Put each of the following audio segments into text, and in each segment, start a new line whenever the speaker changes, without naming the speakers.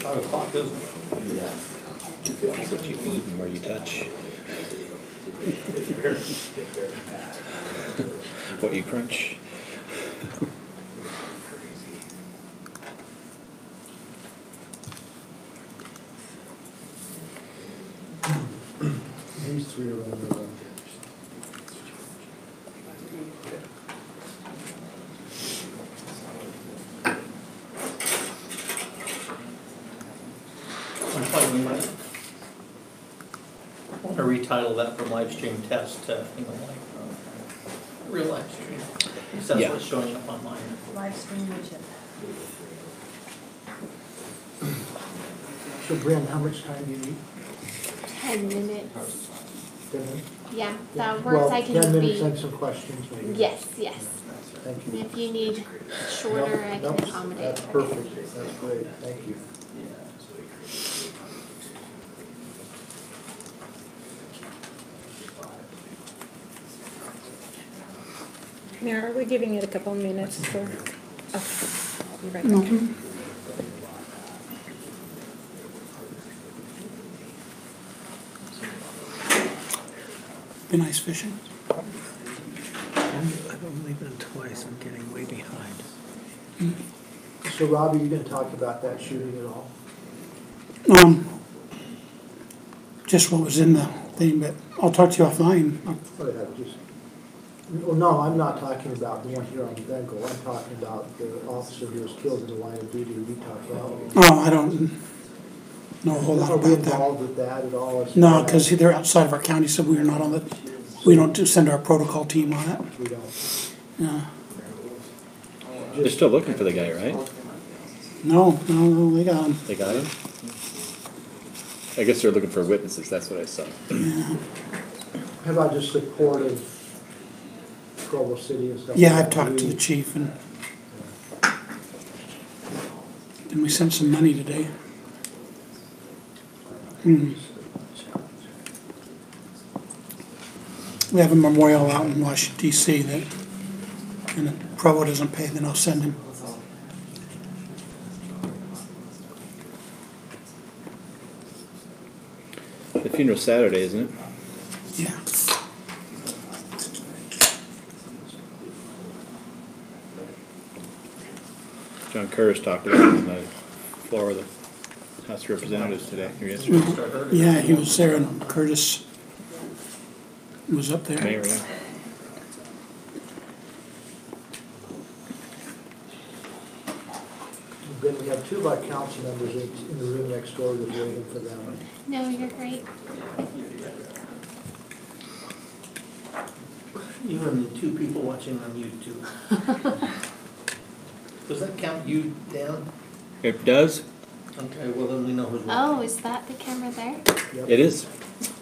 5 o'clock, isn't it?
Yeah.
That's what you eat and where you touch. What you crunch.
These three are on the
I'm thought we might want to retitle that from live stream test to, real live stream. Because that's
Yeah.
what's showing up online.
Live stream widget.
So Bryn, how much time do you need?
10 minutes.
10 minutes?
Yeah, that works. I can
10 minutes
be.
and some questions maybe.
Yes, yes.
Thank
And
you.
if you need shorter, I can
Nope,
accommodate.
that's perfect, that's great, thank you.
Mayor, are we giving it a couple minutes for, okay, I'll be right back.
Been ice fishing?
I've only been twice, I'm getting way behind.
So Robbie, you gonna talk about that shooting at all?
Just what was in the thing, but I'll talk to you offline.
Oh, yeah, just, well, no, I'm not talking about the one here on the Bengal, I'm talking about the officer who was killed in the line of duty we talked about.
Oh, I don't know a whole lot
Are we
about that.
involved with that at all?
No, because they're outside of our county, so we're not on the, we don't send our protocol team on it.
We don't.
No,
They're still looking for the guy, right?
no, they got him.
They got him? I guess they're looking for witnesses, that's what I saw.
How about just support of Provo City and stuff?
Yeah,
like
I've
that?
talked to the chief and we sent some money today. We have a memorial out in Washington DC that, and if Provo doesn't pay, then I'll send him.
The funeral's Saturday, isn't it?
Yeah.
John Curtis talked about it on the floor of the House of Representatives today, or yesterday.
Yeah, he was there and Curtis was up there.
Mayor, yeah.
Ben, we have 2 of our council members in the room next door that's waiting for them.
No, you're great.
You and 2 people watching on YouTube. Does that count you down?
It does?
Okay, well then we know who's watching.
Oh, is that the camera there?
Yep.
It is.
It's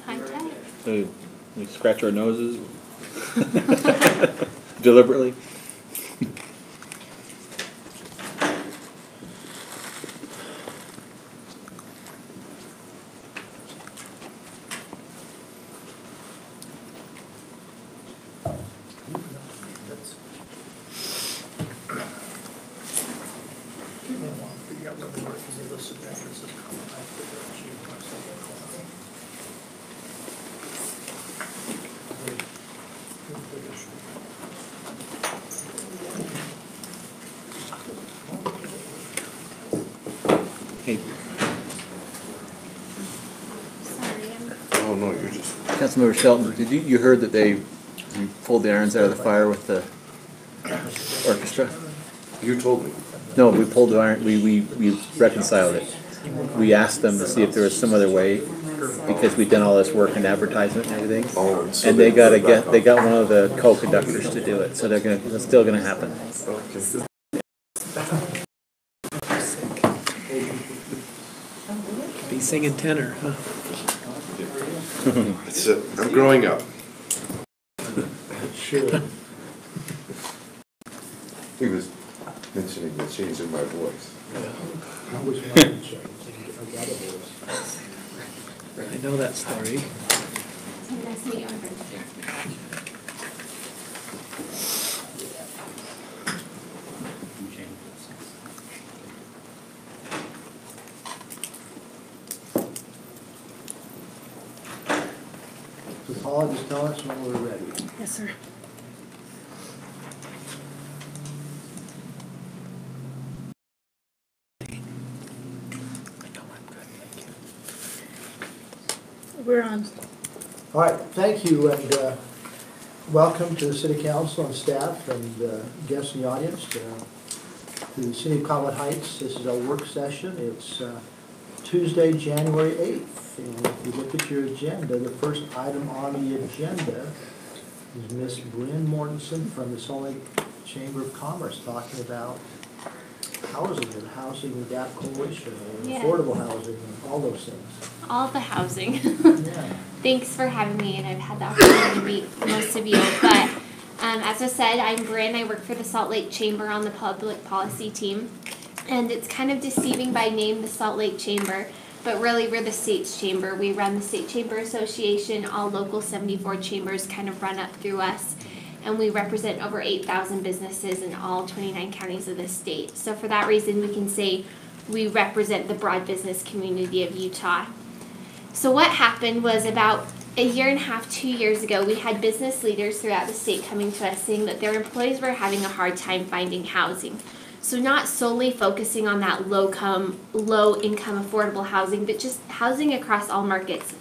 high tech.
So we scratch our noses deliberately. Hey,
Sorry, I'm.
Oh, no, you're just.
Councilmember Shelton, did you heard that you pulled the irons out of the fire with the orchestra?
You told me.
No, we pulled the iron, we reconciled it. We asked them to see if there was some other way, because we'd done all this work and advertisement and everything.
Oh, so
And they
back
got one of the co-conductors to do it, so it's still gonna happen.
Okay.
Be singing tenor, huh?
That's it. I'm growing up.
Sure.
He was mentioning the change in my voice.
I was wondering, I got a voice.
I know that story.
Nice to meet you.
Paula, just tell us when we're ready.
Yes, sir. We're on.
All right, thank you, and welcome to the city council and staff and guests in the audience to the city of Cottonwood Heights. This is our work session. It's Tuesday, January 8th. And if you look at your agenda, the first item on the agenda is Miss Bryn Mortensen from the Salt Lake Chamber of Commerce talking about housing and housing gap coalition and
Yeah.
affordable housing and all those things.
All the housing.
Yeah.
Thanks for having me, and I've had the opportunity to meet most of you. But as I said, I'm Bryn. I work for the Salt Lake Chamber on the public policy team. And it's kind of deceiving by name, the Salt Lake Chamber, but really we're the state's chamber. We run the State Chamber Association. All local 74 chambers kind of run up through us. And we represent over 8,000 businesses in all 29 counties of the state. So for that reason, we can say we represent the broad business community of Utah. So what happened was about a year and a half, 2 years ago, we had business leaders throughout the state coming to us saying that their employees were having a hard time finding housing. So not solely focusing on that low income affordable housing, but just housing across all markets,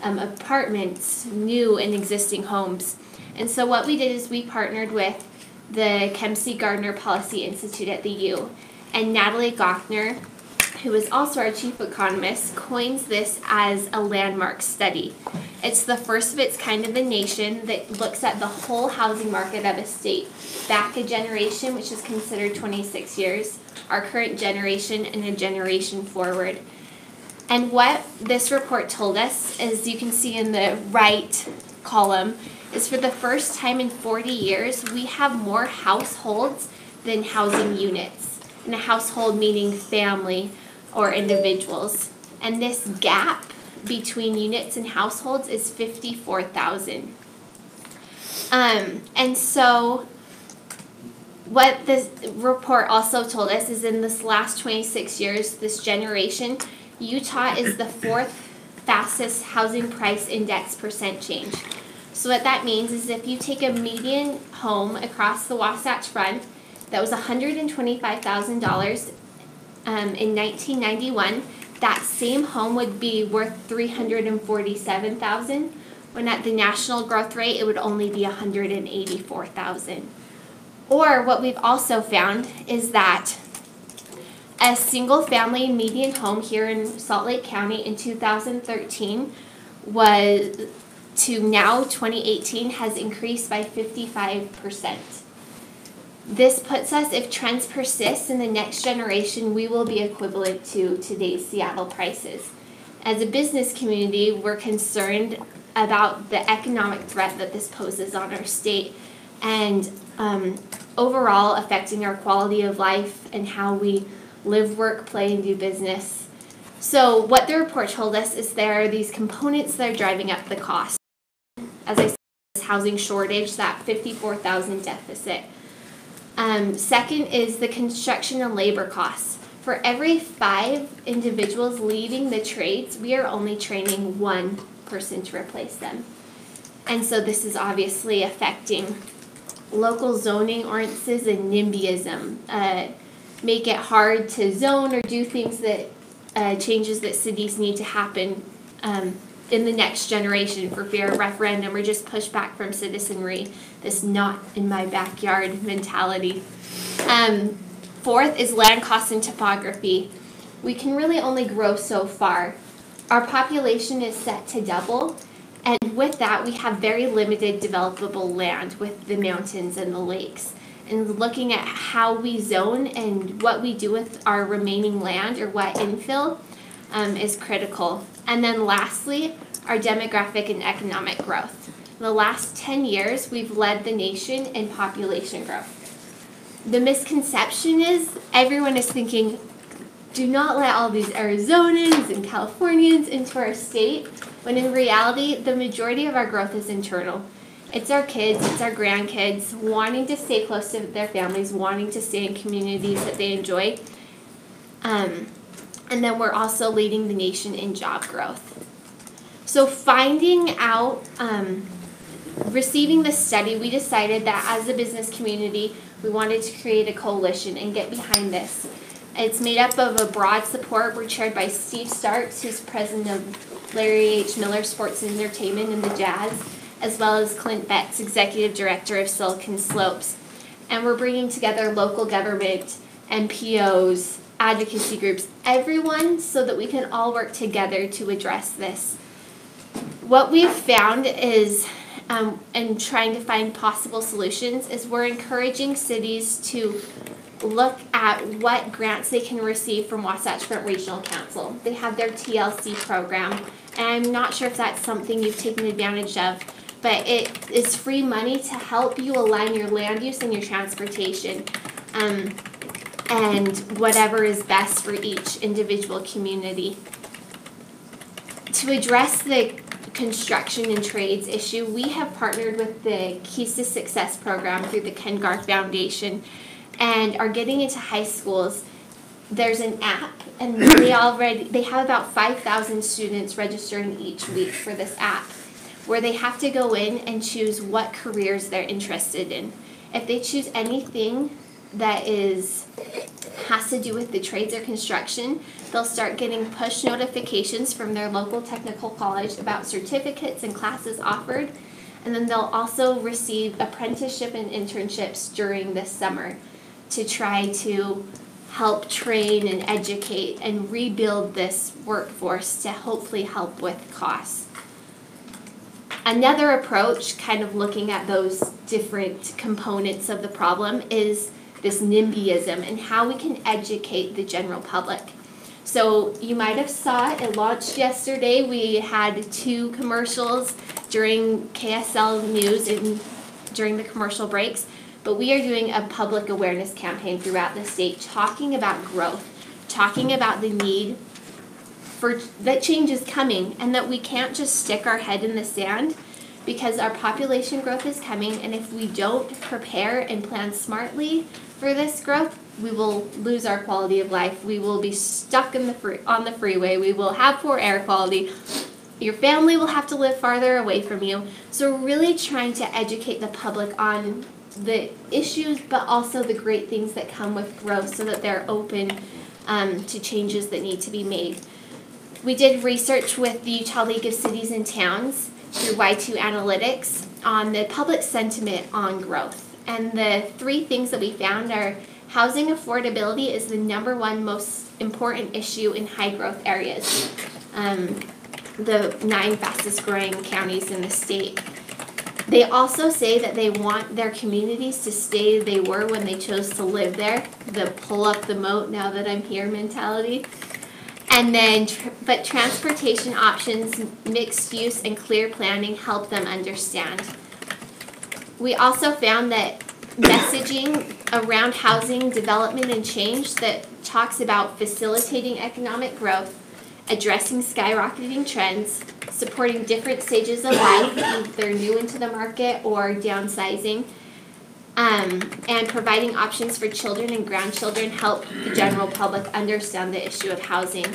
apartments, new and existing homes. And so what we did is we partnered with the Kempsey Gardner Policy Institute at the U, and Natalie Gochner, who is also our chief economist, coins this as a landmark study. It's the first of its kind in the nation that looks at the whole housing market of a state, back a generation, which is considered 26 years, our current generation, and a generation forward. And what this report told us, as you can see in the right column, is for the first time in 40 years, we have more households than housing units. And a household meaning family or individuals. And this gap between units and households is 54,000. And so what this report also told us is in this last 26 years, this generation, Utah is the fourth fastest housing price index percent change. So what that means is if you take a median home across the Wasatch Front that was $125,000 in 1991, that same home would be worth $347,000, when at the national growth rate it would only be $184,000. Or what we've also found is that a single family median home here in Salt Lake County in 2013 was to now 2018 has increased by 55%. This puts us, if trends persist in the next generation, we will be equivalent to today's Seattle prices. As a business community, we're concerned about the economic threat that this poses on our state and overall affecting our quality of life and how we live, work, play, and do business. So what the report told us is there are these components that are driving up the cost. As I said, this housing shortage, that 54,000 deficit. Second is the construction and labor costs. For every 5 individuals leaving the trades, we are only training 1 person to replace them. And so this is obviously affecting local zoning ordinances and NIMBYism. Make it hard to zone or do things that, changes that cities need to happen in the next generation for fear of referendum or just pushback from citizenry, this not in my backyard mentality. Fourth is land costs and topography. We can really only grow so far. Our population is set to double, and with that we have very limited developable land with the mountains and the lakes. And looking at how we zone and what we do with our remaining land or what infill is critical. And then lastly, our demographic and economic growth. In the last 10 years, we've led the nation in population growth. The misconception is everyone is thinking, do not let all these Arizonans and Californians into our state, when in reality, the majority of our growth is internal. It's our kids, it's our grandkids wanting to stay close to their families, wanting to stay in communities that they enjoy. And then we're also leading the nation in job growth. So finding out, receiving the study, we decided that as a business community, we wanted to create a coalition and get behind this. It's made up of a broad support. We're chaired by Steve Starks, who's president of Larry H. Miller Sports and Entertainment and the Jazz, as well as Clint Betts, executive director of Silicon Slopes. And we're bringing together local government, NPOs, advocacy groups, everyone, so that we can all work together to address this. What we've found is, and trying to find possible solutions, is we're encouraging cities to look at what grants they can receive from Wasatch Front Regional Council. They have their TLC program, and I'm not sure if that's something you've taken advantage of, but it is free money to help you align your land use and your transportation, and whatever is best for each individual community. To address the construction and trades issue, we have partnered with the Keys to Success program through the Ken Garth Foundation and are getting into high schools. There's an app, and they have about 5,000 students registering each week for this app, where they have to go in and choose what careers they're interested in. If they choose anything that has to do with the trades or construction, they'll start getting push notifications from their local technical college about certificates and classes offered, and then they'll also receive apprenticeship and internships during this summer to try to help train and educate and rebuild this workforce to hopefully help with costs. Another approach, kind of looking at those different components of the problem, is this NIMBYism and how we can educate the general public. So you might have saw it launched yesterday. We had 2 commercials during KSL News and during the commercial breaks, but we are doing a public awareness campaign throughout the state talking about growth, talking about the need for that change is coming, and that we can't just stick our head in the sand, because our population growth is coming, and if we don't prepare and plan smartly for this growth, we will lose our quality of life. We will be stuck on the freeway. We will have poor air quality. Your family will have to live farther away from you. So we're really trying to educate the public on the issues, but also the great things that come with growth, so that they're open to changes that need to be made. We did research with the Utah League of Cities and Towns through Y2 Analytics on the public sentiment on growth. And the 3 things that we found are housing affordability is the #1 most important issue in high growth areas, the 9 fastest growing counties in the state. They also say that they want their communities to stay they were when they chose to live there, the pull up the moat now that I'm here mentality. And then, but transportation options, mixed use, and clear planning help them understand. We also found that messaging around housing development and change that talks about facilitating economic growth, addressing skyrocketing trends, supporting different stages of life, if they're new into the market or downsizing, and providing options for children and grandchildren help the general public understand the issue of housing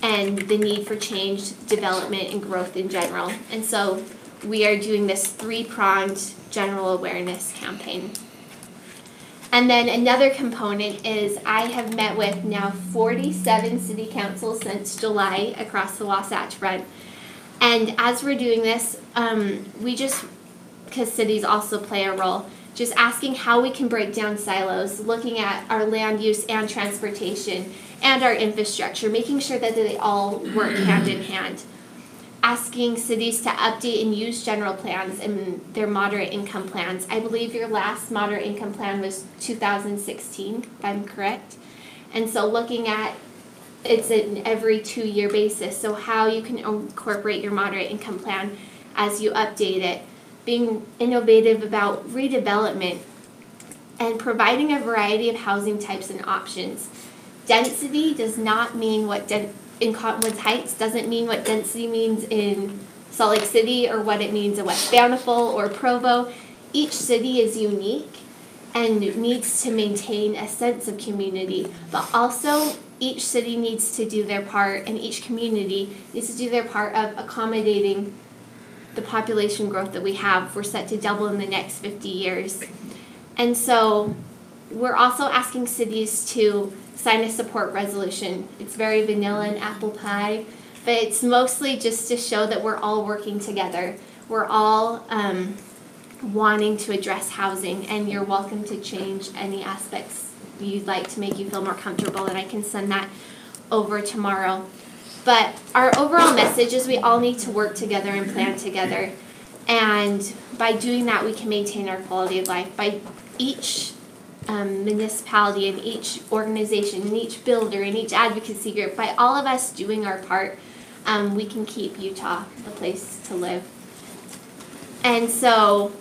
and the need for change, development, and growth in general. And so we are doing this 3-pronged general awareness campaign. And then another component is I have met with now 47 city councils since July across the Wasatch Front. And as we're doing this, because cities also play a role, just asking how we can break down silos, looking at our land use and transportation and our infrastructure, making sure that they all work hand in hand. Asking cities to update and use general plans and their moderate income plans. I believe your last moderate income plan was 2016, if I'm correct. And so looking at it's an every 2-year basis, so how you can incorporate your moderate income plan as you update it. Being innovative about redevelopment and providing a variety of housing types and options. Density does not mean what in Cottonwood Heights doesn't mean what density means in Salt Lake City or what it means in West Bountiful or Provo. Each city is unique and needs to maintain a sense of community, but also each city needs to do their part, and each community needs to do their part of accommodating the population growth that we have. We're set to double in the next 50 years. And so we're also asking cities to sign a support resolution. It's very vanilla and apple pie, but it's mostly just to show that we're all working together. We're all wanting to address housing, and you're welcome to change any aspects you'd like to make you feel more comfortable, and I can send that over tomorrow. But our overall message is we all need to work together and plan together, and by doing that we can maintain our quality of life. By each municipality and each organization and each builder and each advocacy group, by all of us doing our part, we can keep Utah the place to live. And so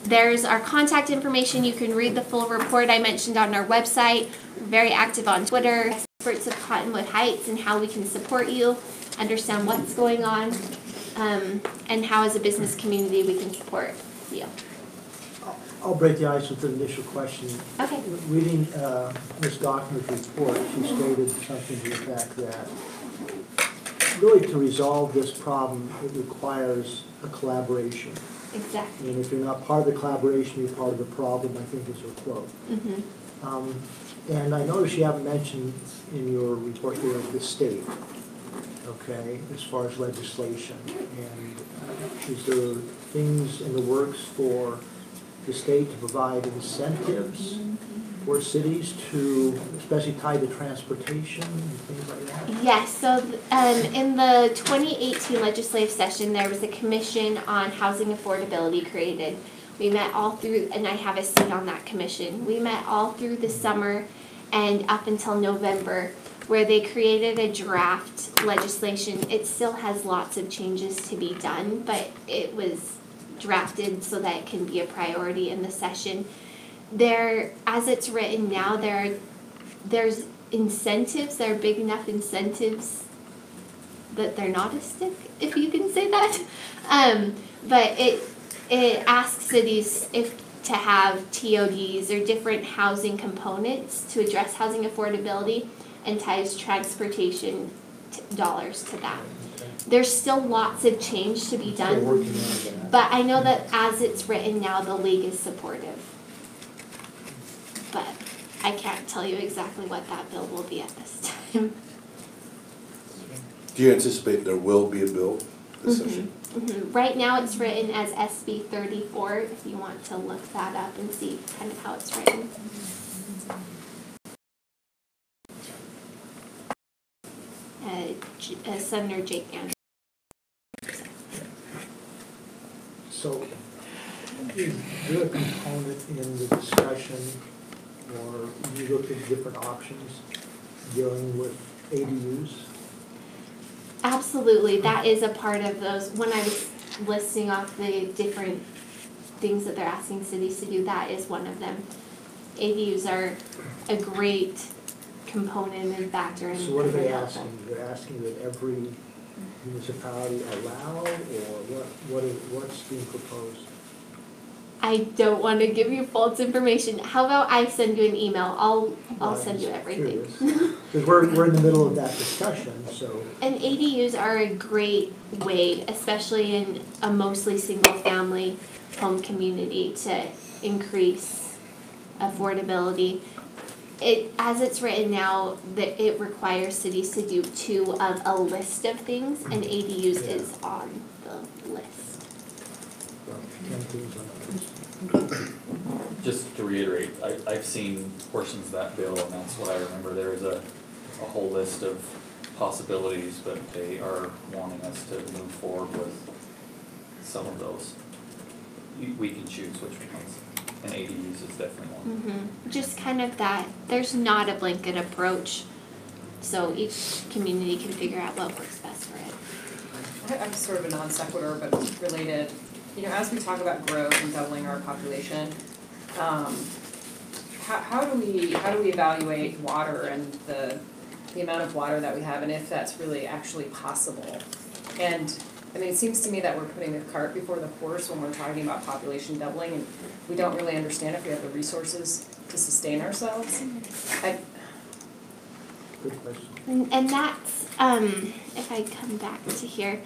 there's our contact information. You can read the full report I mentioned on our website. We're very active on Twitter, experts of Cottonwood Heights, and how we can support you, understand what's going on, and how as a business community we can support you.
I'll break the ice with an initial question.
Okay.
Reading Ms. Goffman's report, she stated something to the fact that really to resolve this problem, it requires a collaboration.
Exactly.
And if you're not part of the collaboration, you're part of the problem, I think is her quote.
Mm-hmm.
And I notice you haven't mentioned in your report here the state, okay, as far as legislation. And is there things in the works for the state to provide incentives for cities to, especially tied to transportation and things like that?
Yes, so in the 2018 legislative session, there was a commission on housing affordability created. We met all through, and I have a seat on that commission. We met all through the summer and up until November, where they created a draft legislation. It still has lots of changes to be done, but it was drafted so that it can be a priority in the session. There, as it's written now, there's incentives. There are big enough incentives that they're not a stick, if you can say that. But it asks cities to have TODs or different housing components to address housing affordability, and ties transportation dollars to that. There's still lots of change to be done, but I know that as it's written now, the league is supportive. But I can't tell you exactly what that bill will be at this time.
Do you anticipate there will be a bill this session?
Mm-hmm. Right now it's written as SB 34, if you want to look that up and see kind of how it's written. Senator Jake Anderson.
So is there a component in the discussion, or you looked at different options dealing with ADUs?
Absolutely, that is a part of those. When I was listing off the different things that they're asking cities to do, that is one of them. ADUs are a great component and factor in.
So what are they asking? They're asking that every municipality allow, or what's being proposed?
I don't want to give you false information. How about I send you an email? I'll send you everything.
Because we're in the middle of that discussion, so.
And ADUs are a great way, especially in a mostly single-family home community, to increase affordability. As it's written now, that it requires cities to do 2 of a list of things, and ADUs is on the list.
Just to reiterate, I've seen portions of that bill, and that's what I remember. There is a whole list of possibilities, but they are wanting us to move forward with some of those. We can choose which ones, and ADUs is definitely one.
Mm-hmm. Just kind of that, there's not a blanket approach, so each community can figure out what works best for it.
I'm sort of a non sequitur, but related. You know, as we talk about growth and doubling our population, how do we evaluate water and the amount of water that we have, and if that's really actually possible? And I mean, it seems to me that we're putting the cart before the horse when we're talking about population doubling, and we don't really understand if we have the resources to sustain ourselves.
good question.
And that's, if I come back to here,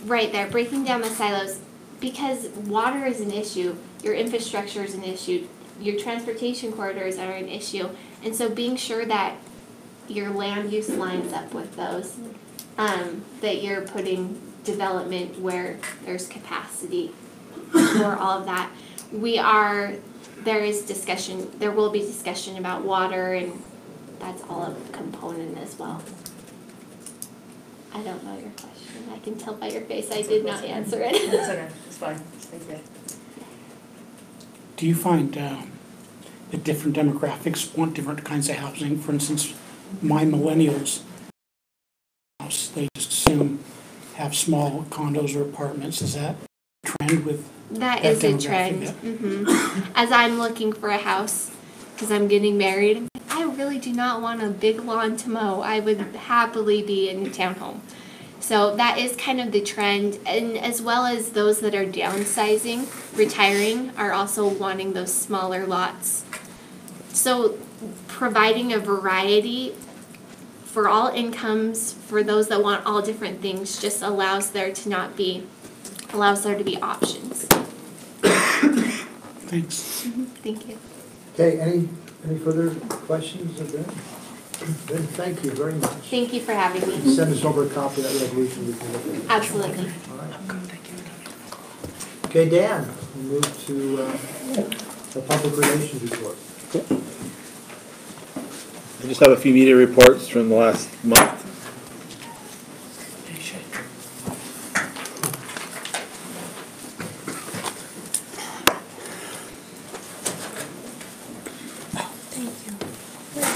right there, breaking down the silos, because water is an issue, your infrastructure is an issue, your transportation corridors are an issue, and so being sure that your land use lines up with those, that you're putting development where there's capacity for all of that. There will be discussion about water, and that's all a component as well. I don't know your question. I can tell by your face I did not answer it.
It's okay, it's fine, thank you.
Do you find that different demographics want different kinds of housing? For instance, my millennials, they just assume have small condos or apartments. Is that a trend with
That is a
demographic?
trend.
Yeah.
As I'm looking for a house, because I'm getting married, I really do not want a big lawn to mow. I would happily be in a townhome. So that is kind of the trend, and as well as those that are downsizing, retiring, are also wanting those smaller lots. So providing a variety for all incomes, for those that want all different things, just allows there to be options.
Thanks.
Thank you.
Okay, any further questions of Ben? Ben, thank you very much.
Thank you for having me.
Send us over a copy of that resolution we can look at it.
Absolutely.
All right. Okay, Dan, we move to the public relations report.
I just have a few media reports from the last month.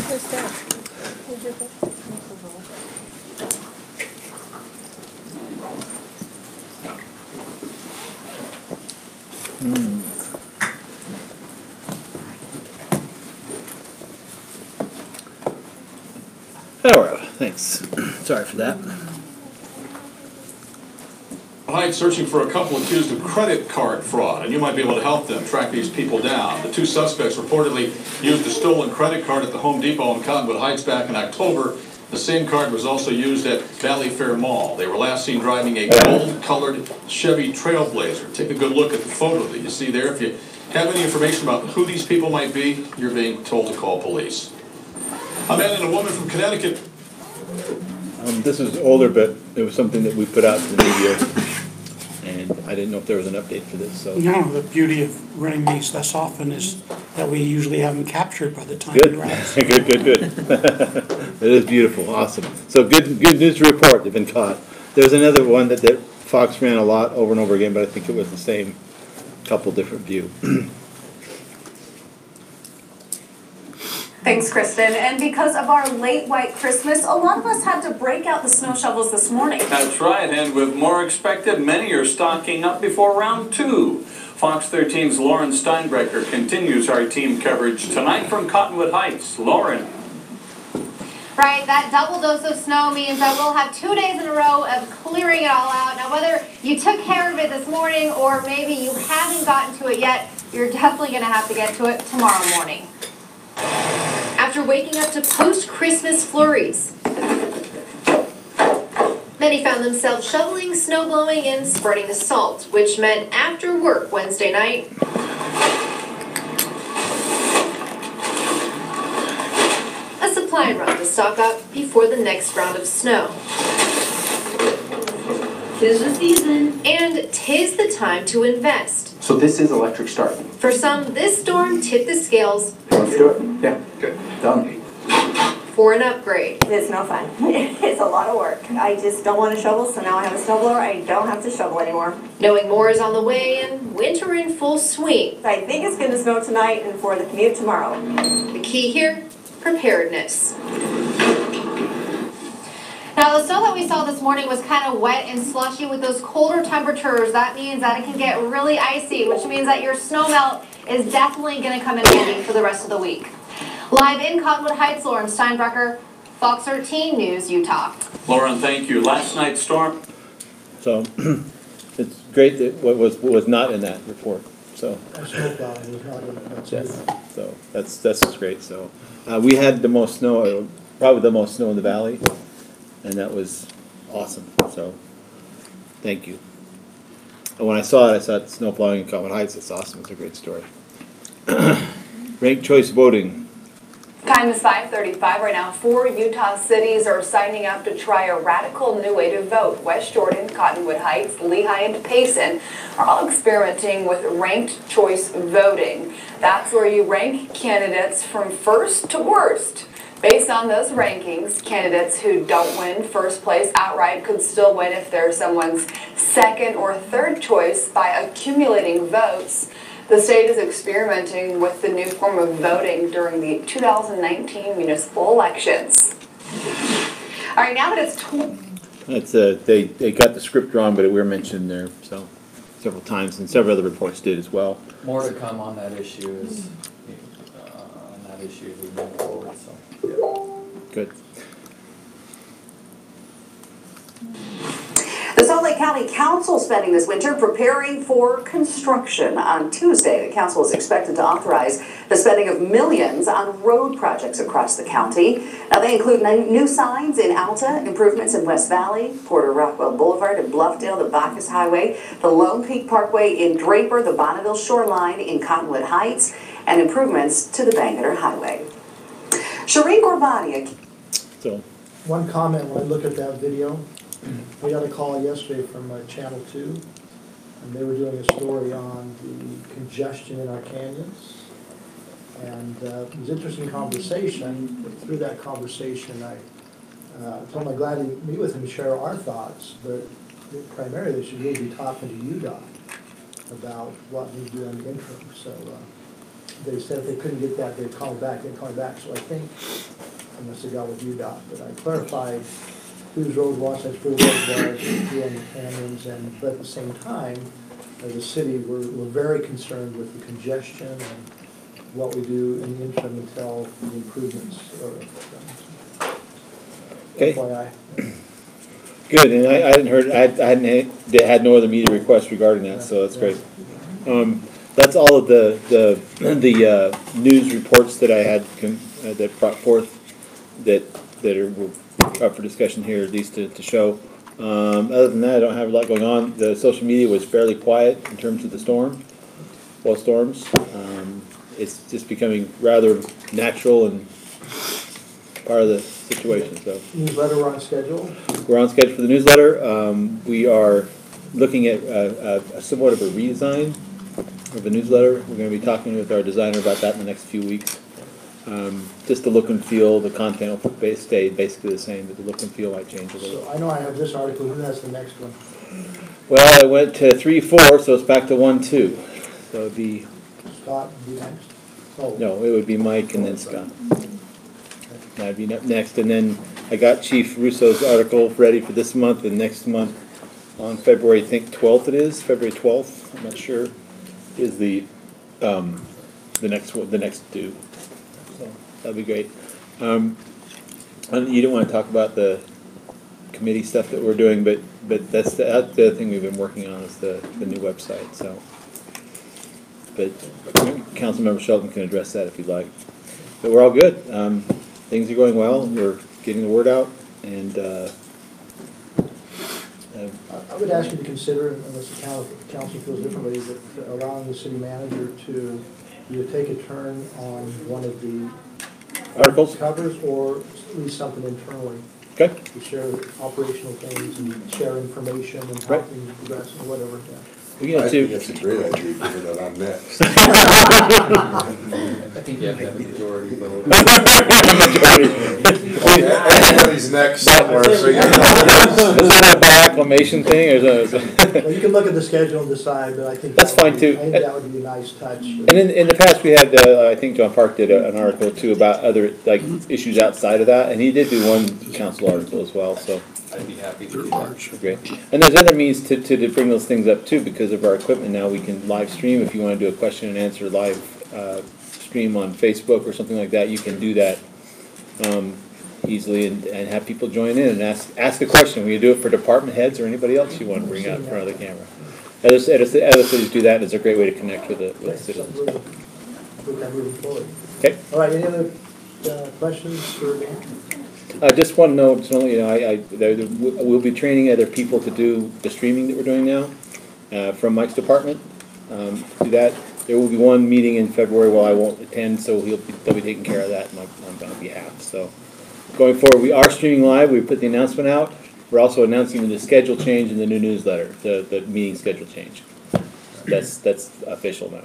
Where's that? Where's your book?
Oh, thanks. Sorry for that.
Heights searching for a couple accused of credit card fraud, and you might be able to help them track these people down. The two suspects reportedly used a stolen credit card at the Home Depot in Cottonwood Heights back in October. The same card was also used at Valley Fair Mall. They were last seen driving a gold-colored Chevy Trailblazer. Take a good look at the photo that you see there. If you have any information about who these people might be, you're being told to call police. A man and a woman from Connecticut.
This is older, but it was something that we put out to the media, and I didn't know if there was an update for this, so.
No, the beauty of running these less often is that we usually have them captured by the time
Good,
we rise.
good. It is beautiful, awesome. So good news to report, they've been caught. There's another one that Fox ran a lot over and over again, but I think it was the same, couple different view.
Thanks, Kristen. And because of our late white Christmas, a lot of us had to break out the snow shovels this morning.
That's right, and with more expected, many are stocking up before round 2. Fox 13's Lauren Steinbrecher continues our team coverage tonight from Cottonwood Heights. Lauren.
Right, that double dose of snow means that we'll have 2 days in a row of clearing it all out. Now, whether you took care of it this morning or maybe you haven't gotten to it yet, you're definitely going to have to get to it tomorrow morning.
After waking up to post-Christmas flurries, many found themselves shoveling, snow blowing, and spreading the salt, which meant after work Wednesday night, a supply run to stock up before the next round of snow. 'Tis the season, and 'tis the time to invest.
So this is electric start.
For some, this storm tipped the scales.
Let's do it. Yeah, good. Done.
For an upgrade.
It's no fun. It's a lot of work. I just don't want to shovel, so now I have a snowblower. I don't have to shovel anymore.
Knowing more is on the way and winter in full swing.
I think it's going to snow tonight and for the commute tomorrow.
The key here, preparedness.
Now, the snow that we saw this morning was kind of wet and slushy. With those colder temperatures, that means that it can get really icy, which means that your snow melt is definitely going to come in handy for the rest of the week. Live in Cottonwood Heights, Lauren Steinbrecher, Fox 13 News, Utah.
Lauren, thank you. Last night's storm.
So it's great that what was not in that report. so.
Snowplowing was not in, that's
Yes,
it.
so that's great, so. We had the most snow, probably the most snow in the valley, and that was awesome, so, thank you. And when I saw it snow plowing in Cottonwood Heights, it's awesome, it's a great story. Ranked choice voting.
Time is 5:35 right now. 4 Utah cities are signing up to try a radical new way to vote. West Jordan, Cottonwood Heights, Lehigh, and Payson are all experimenting with ranked choice voting. That's where you rank candidates from first to worst. Based on those rankings, candidates who don't win first place outright could still win if they're someone's second or third choice by accumulating votes. The state is experimenting with the new form of voting during the 2019 municipal elections. All right, now that it's
They got the script wrong, but we were mentioned there so several times, and several other reports did as well.
More to come on that issue as we move forward, so.
Good.
The Salt Lake County Council spending this winter preparing for construction. On Tuesday, the council is expected to authorize the spending of millions on road projects across the county. Now, they include new signs in Alta, improvements in West Valley, Porter Rockwell Boulevard in Bluffdale, the Bacchus Highway, the Lone Peak Parkway in Draper, the Bonneville Shoreline in Cottonwood Heights, and improvements to the Bangerter Highway. Shireen Gorbani.
So,
one comment when I look at that video, we got a call yesterday from Channel 2, and they were doing a story on the congestion in our canyons. And it was an interesting conversation, but through that conversation I told him I'm glad to meet with him and share our thoughts, but primarily they should really be talking to UDOT about what we do in the interim. So they said if they couldn't get that, they'd call back, so I think I must have got with UDOT, but I clarified whose road was, that's where road was, in the canyons, but at the same time, as a city, we're very concerned with the congestion and what we do in the interim until the improvements are done.
okay.
FYI.
Good, and I hadn't heard, they had no other media requests regarding that, so that's great. That's all of the news reports that I had that brought forth that were up for discussion here, at least to show. Other than that, I don't have a lot going on. The social media was fairly quiet in terms of the storms. It's just becoming rather natural and part of the situation. So
Newsletter, we're on schedule?
We're on schedule for the newsletter. We are looking at a somewhat of a redesign of the newsletter. We're going to be talking with our designer about that in the next few weeks. Just the look and feel, the content will stay basically the same, but the look and feel might change a little.
So I know I have this article. Who has the next one?
Well, I went to 3-4, so it's back to 1-2. So it'd be
Scott be next? Oh.
no, it would be Mike and then Scott. That'd be next, and then I got Chief Russo's article ready for this month and next month on February, I think 12th it is, February 12th. I'm not sure. Is the next due. So that'd be great. You didn't want to talk about the committee stuff that we're doing, but that's the other thing we've been working on is the new website. So, but Councilmember Shelton can address that if you'd like. But we're all good. Things are going well. We're getting the word out, and
I would ask you to consider, unless the council feels differently, that allowing the city manager to either take a turn on one of the
articles
covers or at least something internally.
Okay.
To share operational things and share information and how things progress and whatever. Yeah.
I think that's a great idea, given that I'm next.
I think you have to have a majority vote.
Everybody's next somewhere, so you know.
Is that a by acclamation thing, or is that?
Well, you can look at the schedule and decide, but I think
that's fine too.
I think that would be a nice touch.
And in the past, we had I think John Park did an article too about other issues outside of that, and he did do one council article as well. So
I'd be happy to do that.
Great. And there's other means to bring those things up too, because of our equipment now. We can live stream if you want to do a question and answer live stream on Facebook or something like that. You can do that easily and have people join in and ask a question. We can do it for department heads or anybody else you want to bring out in front of the camera. other cities do that, and it's a great way to connect with the citizens.
We're moving forward.
Okay.
All right, any other questions for Dan?
Just one note, so, we'll be training other people to do the streaming that we're doing now from Mike's department. Do that. There will be one meeting in February while I won't attend, so they'll be taking care of that on my behalf. So going forward, we are streaming live. We put the announcement out. We're also announcing the schedule change in the new newsletter, the meeting schedule change. That's official now.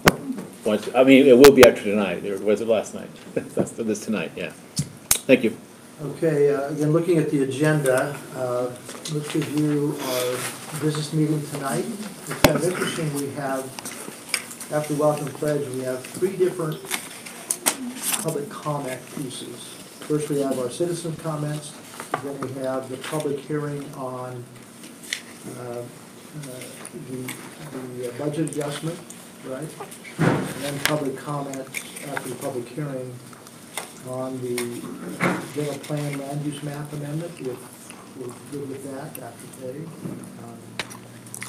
It will be after tonight. There was it last night. That's this tonight. Yeah. Thank you.
Okay, again, looking at the agenda, let's review our business meeting tonight. It's kind of interesting, we have, after welcome pledge, we have 3 different public comment pieces. First we have our citizen comments, then we have the public hearing on the budget adjustment, right? And then public comment after the public hearing on the general plan land use map amendment, we're good with that after today.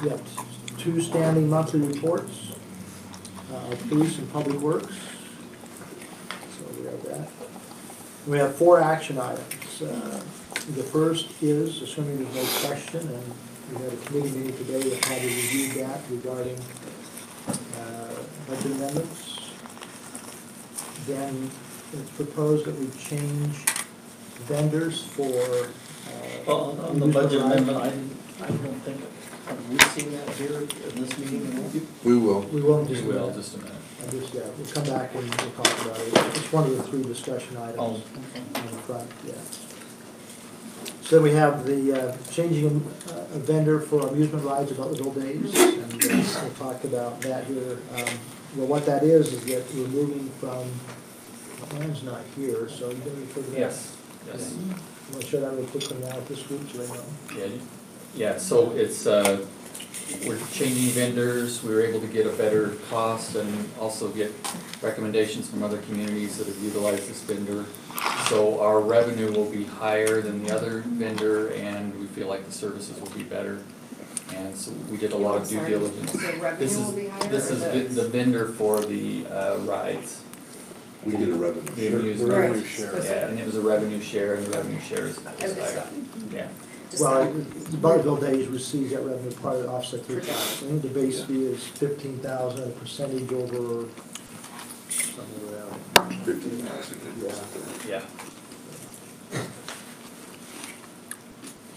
We have 2 standing monthly reports, police and public works. So we have that. We have 4 action items. The first is, assuming there's no question, and we had a committee meeting today that had to review that regarding budget amendments. Then it's proposed that we change vendors for
Well, on the budget amendment, I don't think, have we seen that here in this meeting?
We will.
We will in just a
We will,
minute.
just a minute.
We'll come back and we'll talk about it. It's one of the 3 discussion items on the front, yeah. So we have the changing a vendor for amusement rides about the old days, and we'll talk about that here. Well, what that is that we're moving from, Anne's not here, so you can refer to that.
Yes.
You want to show that real quickly now this week, so they know?
Yeah, so it's, we're changing vendors, we were able to get a better cost and also get recommendations from other communities that have utilized this vendor. So our revenue will be higher than the other vendor, and we feel like the services will be better. And so we did a lot of due diligence.
So revenue will be higher?
This is the vendor for the rides.
We did a revenue share.
Yeah, and it was a revenue share, and the revenue share is higher. Yeah.
Well, the Butterville Days receives that revenue part of the offset their tax. I think the base fee is 15,000, a percentage over something around
15,000.
Yeah.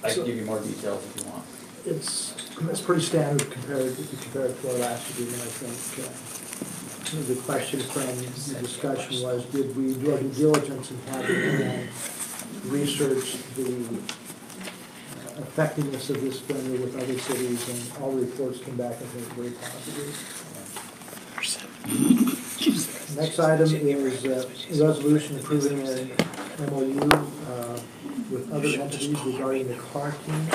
I can give you more details if you want.
It's pretty standard compared, if you compare it to our last agreement, I think. The question from the discussion was, did we do our due diligence in having research the effectiveness of this vendor with other cities, and all the reports came back, I think, very positive. Next item is a resolution approving an MOU with other entities regarding the car team.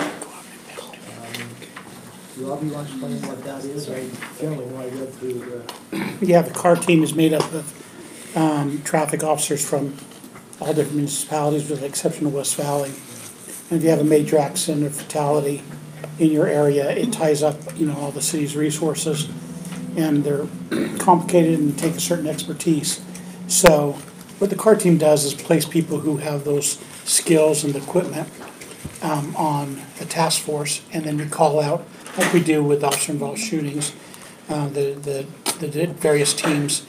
Rob, you want to explain what that is? I generally know I read through the...
Yeah, the car team is made up of traffic officers from all different municipalities with the exception of West Valley. And if you have a major accident or fatality in your area, it ties up, all the city's resources, and they're complicated and take a certain expertise. So what the car team does is place people who have those skills and the equipment on a task force, and then we call out, like we do with officer-involved shootings, the various teams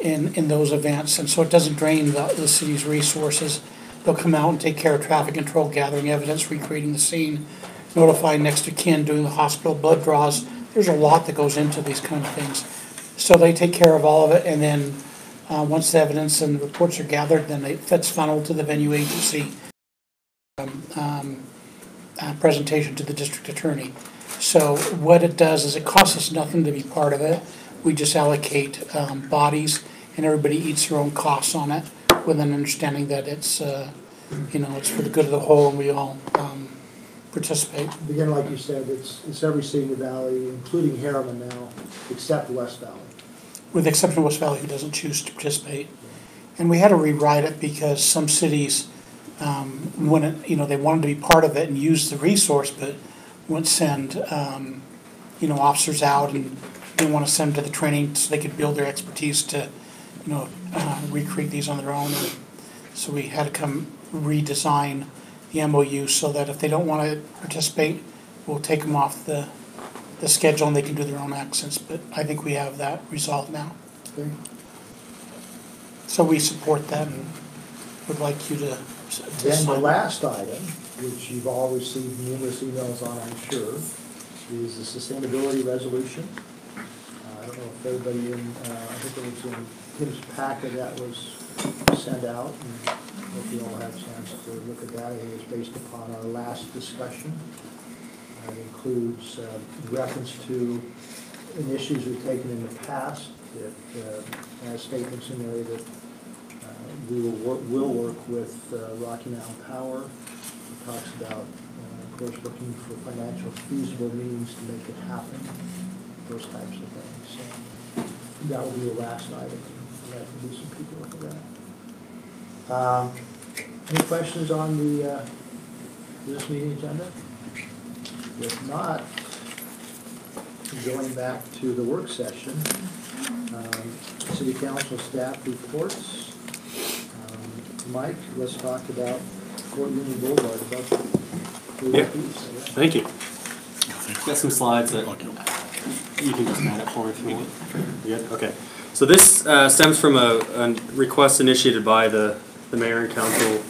in those events, and so it doesn't drain the city's resources. They'll come out and take care of traffic control, gathering evidence, recreating the scene, notifying next of kin, doing the hospital blood draws. There's a lot that goes into these kind of things. So they take care of all of it, and then once the evidence and the reports are gathered, then that's funneled to the venue agency presentation to the district attorney. So what it does is it costs us nothing to be part of it. We just allocate bodies, and everybody eats their own costs on it, with an understanding that it's, it's for the good of the whole, and we all participate.
Again, like you said, it's every city in the valley, including Harriman now, except West Valley.
With the exception of West Valley, who doesn't choose to participate. And we had to rewrite it because some cities, they wanted to be part of it and use the resource, but wouldn't send officers out, and they want to send them to the training so they could build their expertise to, recreate these on their own. And so we had to come redesign the MOU so that if they don't want to participate, we'll take them off the schedule and they can do their own accents. But I think we have that resolved now.
Okay.
So we support that and would like you to
Then the
sign.
last item, which you've all received numerous emails on, I'm sure, is the sustainability resolution. I don't know if everybody I think it was in Tim's packet that was sent out, and if you all had a chance to look at that. I think it's based upon our last discussion. It includes reference to issues we've taken in the past, that has statements in there that we will work with Rocky Mountain Power. It talks about, of course, looking for financial feasible means to make it happen, those types of things. So that will be the last item. I'd like to do some people look at that. Any questions on the this meeting agenda? If not, going back to the work session, City Council staff reports. Mike, let's talk about Fort Union Boulevard, about the piece.
Thank you. Got some slides that you can just add it for me if you want. You good? Okay. So this stems from a request initiated by the mayor and council.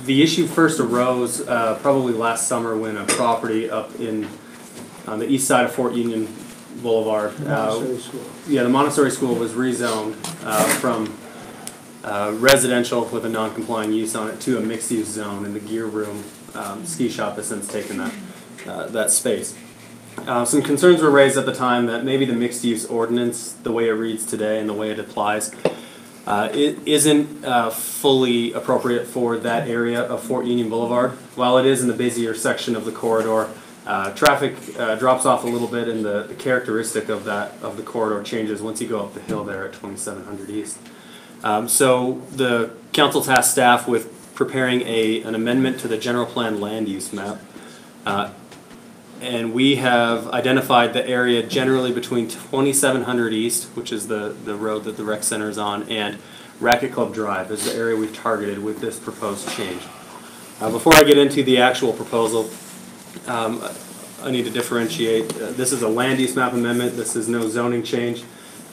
The issue first arose probably last summer when a property up on the east side of Fort Union Boulevard.
Montessori School.
Yeah, the Montessori School was rezoned from residential with a non-compliant use on it to a mixed-use zone, and the Gear Room ski shop has since taken that space. Some concerns were raised at the time that maybe the mixed-use ordinance, the way it reads today and the way it applies, it isn't fully appropriate for that area of Fort Union Boulevard. While it is in the busier section of the corridor, traffic drops off a little bit, and the characteristic of the corridor changes once you go up the hill there at 2700 East. So the council tasked staff with preparing an amendment to the general plan land use map. And we have identified the area generally between 2700 East, which is the road that the rec center is on, and Racket Club Drive is the area we've targeted with this proposed change. Before I get into the actual proposal, I need to differentiate. This is a land use map amendment. This is no zoning change.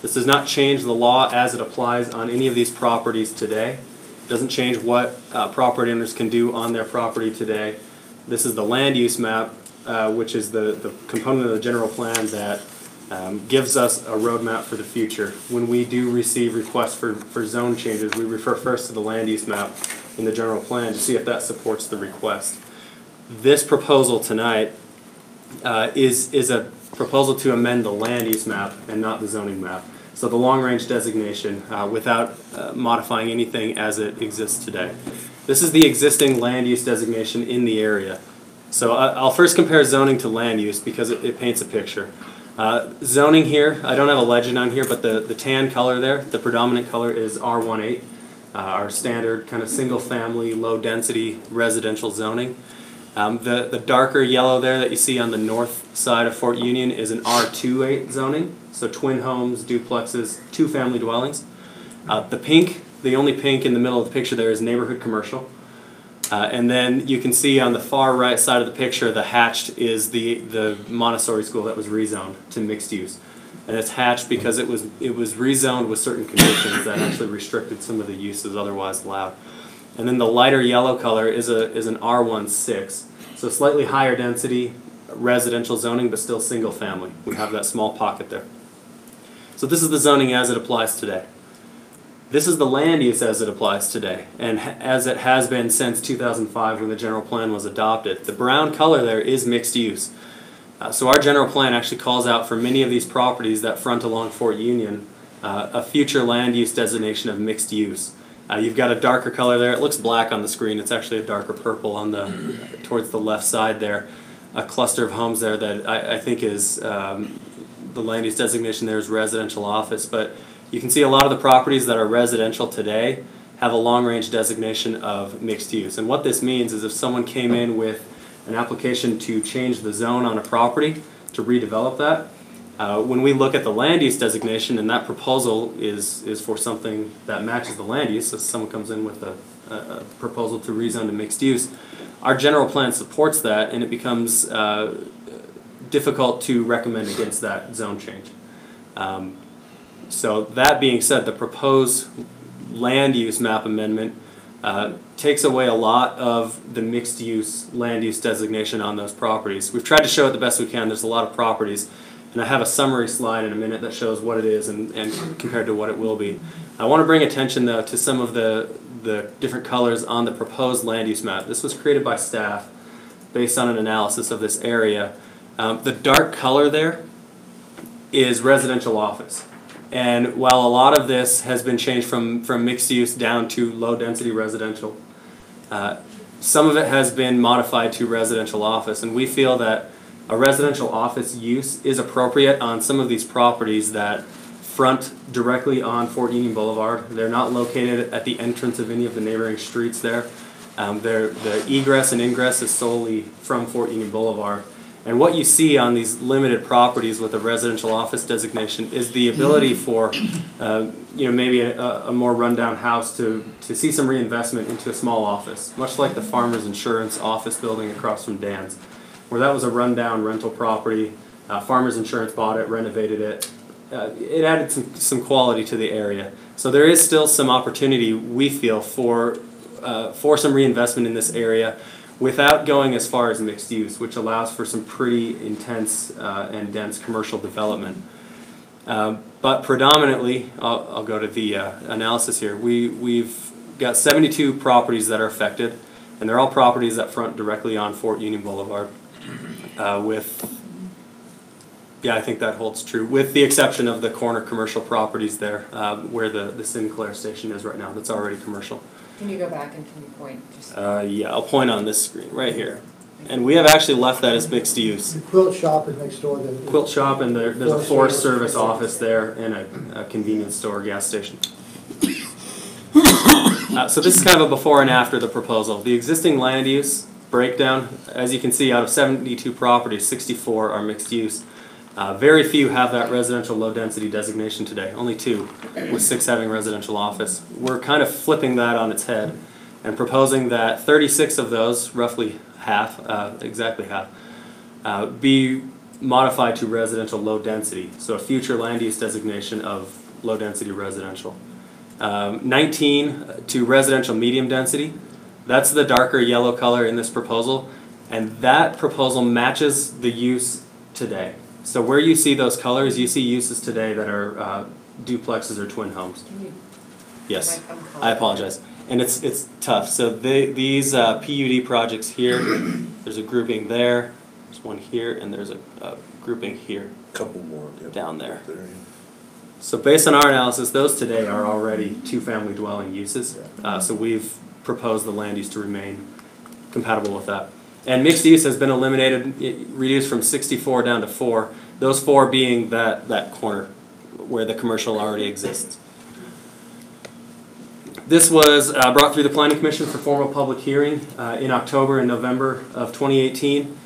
This does not change the law as it applies on any of these properties today. It doesn't change what property owners can do on their property today. This is the land use map, which is the component of the general plan that gives us a roadmap for the future. When we do receive requests for zone changes, we refer first to the land use map in the general plan to see if that supports the request. This proposal tonight is a proposal to amend the land use map and not the zoning map. So the long-range designation without modifying anything as it exists today. This is the existing land use designation in the area. So I'll first compare zoning to land use because it paints a picture. Zoning here, I don't have a legend on here, but the tan color there, the predominant color is R18, our standard kind of single-family, low-density residential zoning. The darker yellow there that you see on the north side of Fort Union is an R28 zoning, so twin homes, duplexes, two-family dwellings. The pink, the only pink in the middle of the picture there is neighborhood commercial. And then you can see on the far right side of the picture, the hatched is the Montessori school that was rezoned to mixed use. And it's hatched because it was rezoned with certain conditions that actually restricted some of the uses otherwise allowed. And then the lighter yellow color is an R16, so slightly higher density residential zoning, but still single family. We have that small pocket there. So this is the zoning as it applies today. This is the land use as it applies today, and as it has been since 2005 when the general plan was adopted. The brown color there is mixed use. So our general plan actually calls out for many of these properties that front along Fort Union a future land use designation of mixed use. You've got a darker color there. It looks black on the screen. It's actually a darker purple on towards the left side there. A cluster of homes there that I think is the land use designation there is residential office, but you can see a lot of the properties that are residential today have a long-range designation of mixed use. And what this means is if someone came in with an application to change the zone on a property to redevelop that. When we look at the land use designation, and that proposal is for something that matches the land use, so someone comes in with a proposal to rezone to mixed use, our general plan supports that, and it becomes difficult to recommend against that zone change. So that being said, the proposed land use map amendment takes away a lot of the mixed use land use designation on those properties. We've tried to show it the best we can. There's a lot of properties, and I have a summary slide in a minute that shows what it is and compared to what it will be. I want to bring attention though to some of the different colors on the proposed land use map. This was created by staff based on an analysis of this area. The dark color there is residential office. And while a lot of this has been changed from mixed use down to low density residential, some of it has been modified to residential office. And we feel that a residential office use is appropriate on some of these properties that front directly on Fort Union Boulevard. They're not located at the entrance of any of the neighboring streets there. The egress and ingress is solely from Fort Union Boulevard. And what you see on these limited properties with a residential office designation is the ability for, maybe a more rundown house to see some reinvestment into a small office, much like the Farmers Insurance office building across from Dan's, where that was a rundown rental property. Farmers Insurance bought it, renovated it. It added some quality to the area. So there is still some opportunity, we feel, for some reinvestment in this area, without going as far as mixed use, which allows for some pretty intense and dense commercial development. But predominantly, I'll go to the analysis here. We've got 72 properties that are affected, and they're all properties that front directly on Fort Union Boulevard. I think that holds true, with the exception of the corner commercial properties there, where the Sinclair station is right now. That's already commercial.
Can you go back and can you point?
Yeah, I'll point on this screen right here. And we have actually left that as mixed use.
The quilt shop is next door.
Quilt shop, and there's a Forest Service office there, and a convenience store, gas station. So this is kind of a before and after the proposal. The existing land use breakdown, as you can see, out of 72 properties, 64 are mixed use. Very few have that residential low density designation today, only 2, with 6 having residential office. We're kind of flipping that on its head and proposing that 36 of those, roughly half, exactly half, be modified to residential low density, so a future land use designation of low density residential. 19 to residential medium density. That's the darker yellow color in this proposal, and that proposal matches the use today. So where you see those colors, you see uses today that are duplexes or twin homes. Yes, I apologize. And it's tough. So these PUD projects here, there's a grouping there, there's one here, and there's a grouping here.
Couple more
down there. So based on our analysis, those today are already 2-family dwelling uses. So we've proposed the land use to remain compatible with that. And mixed use has been eliminated, reduced from 64 down to 4, those 4 being that corner where the commercial already exists. This was brought through the Planning Commission for formal public hearing in October and November of 2018.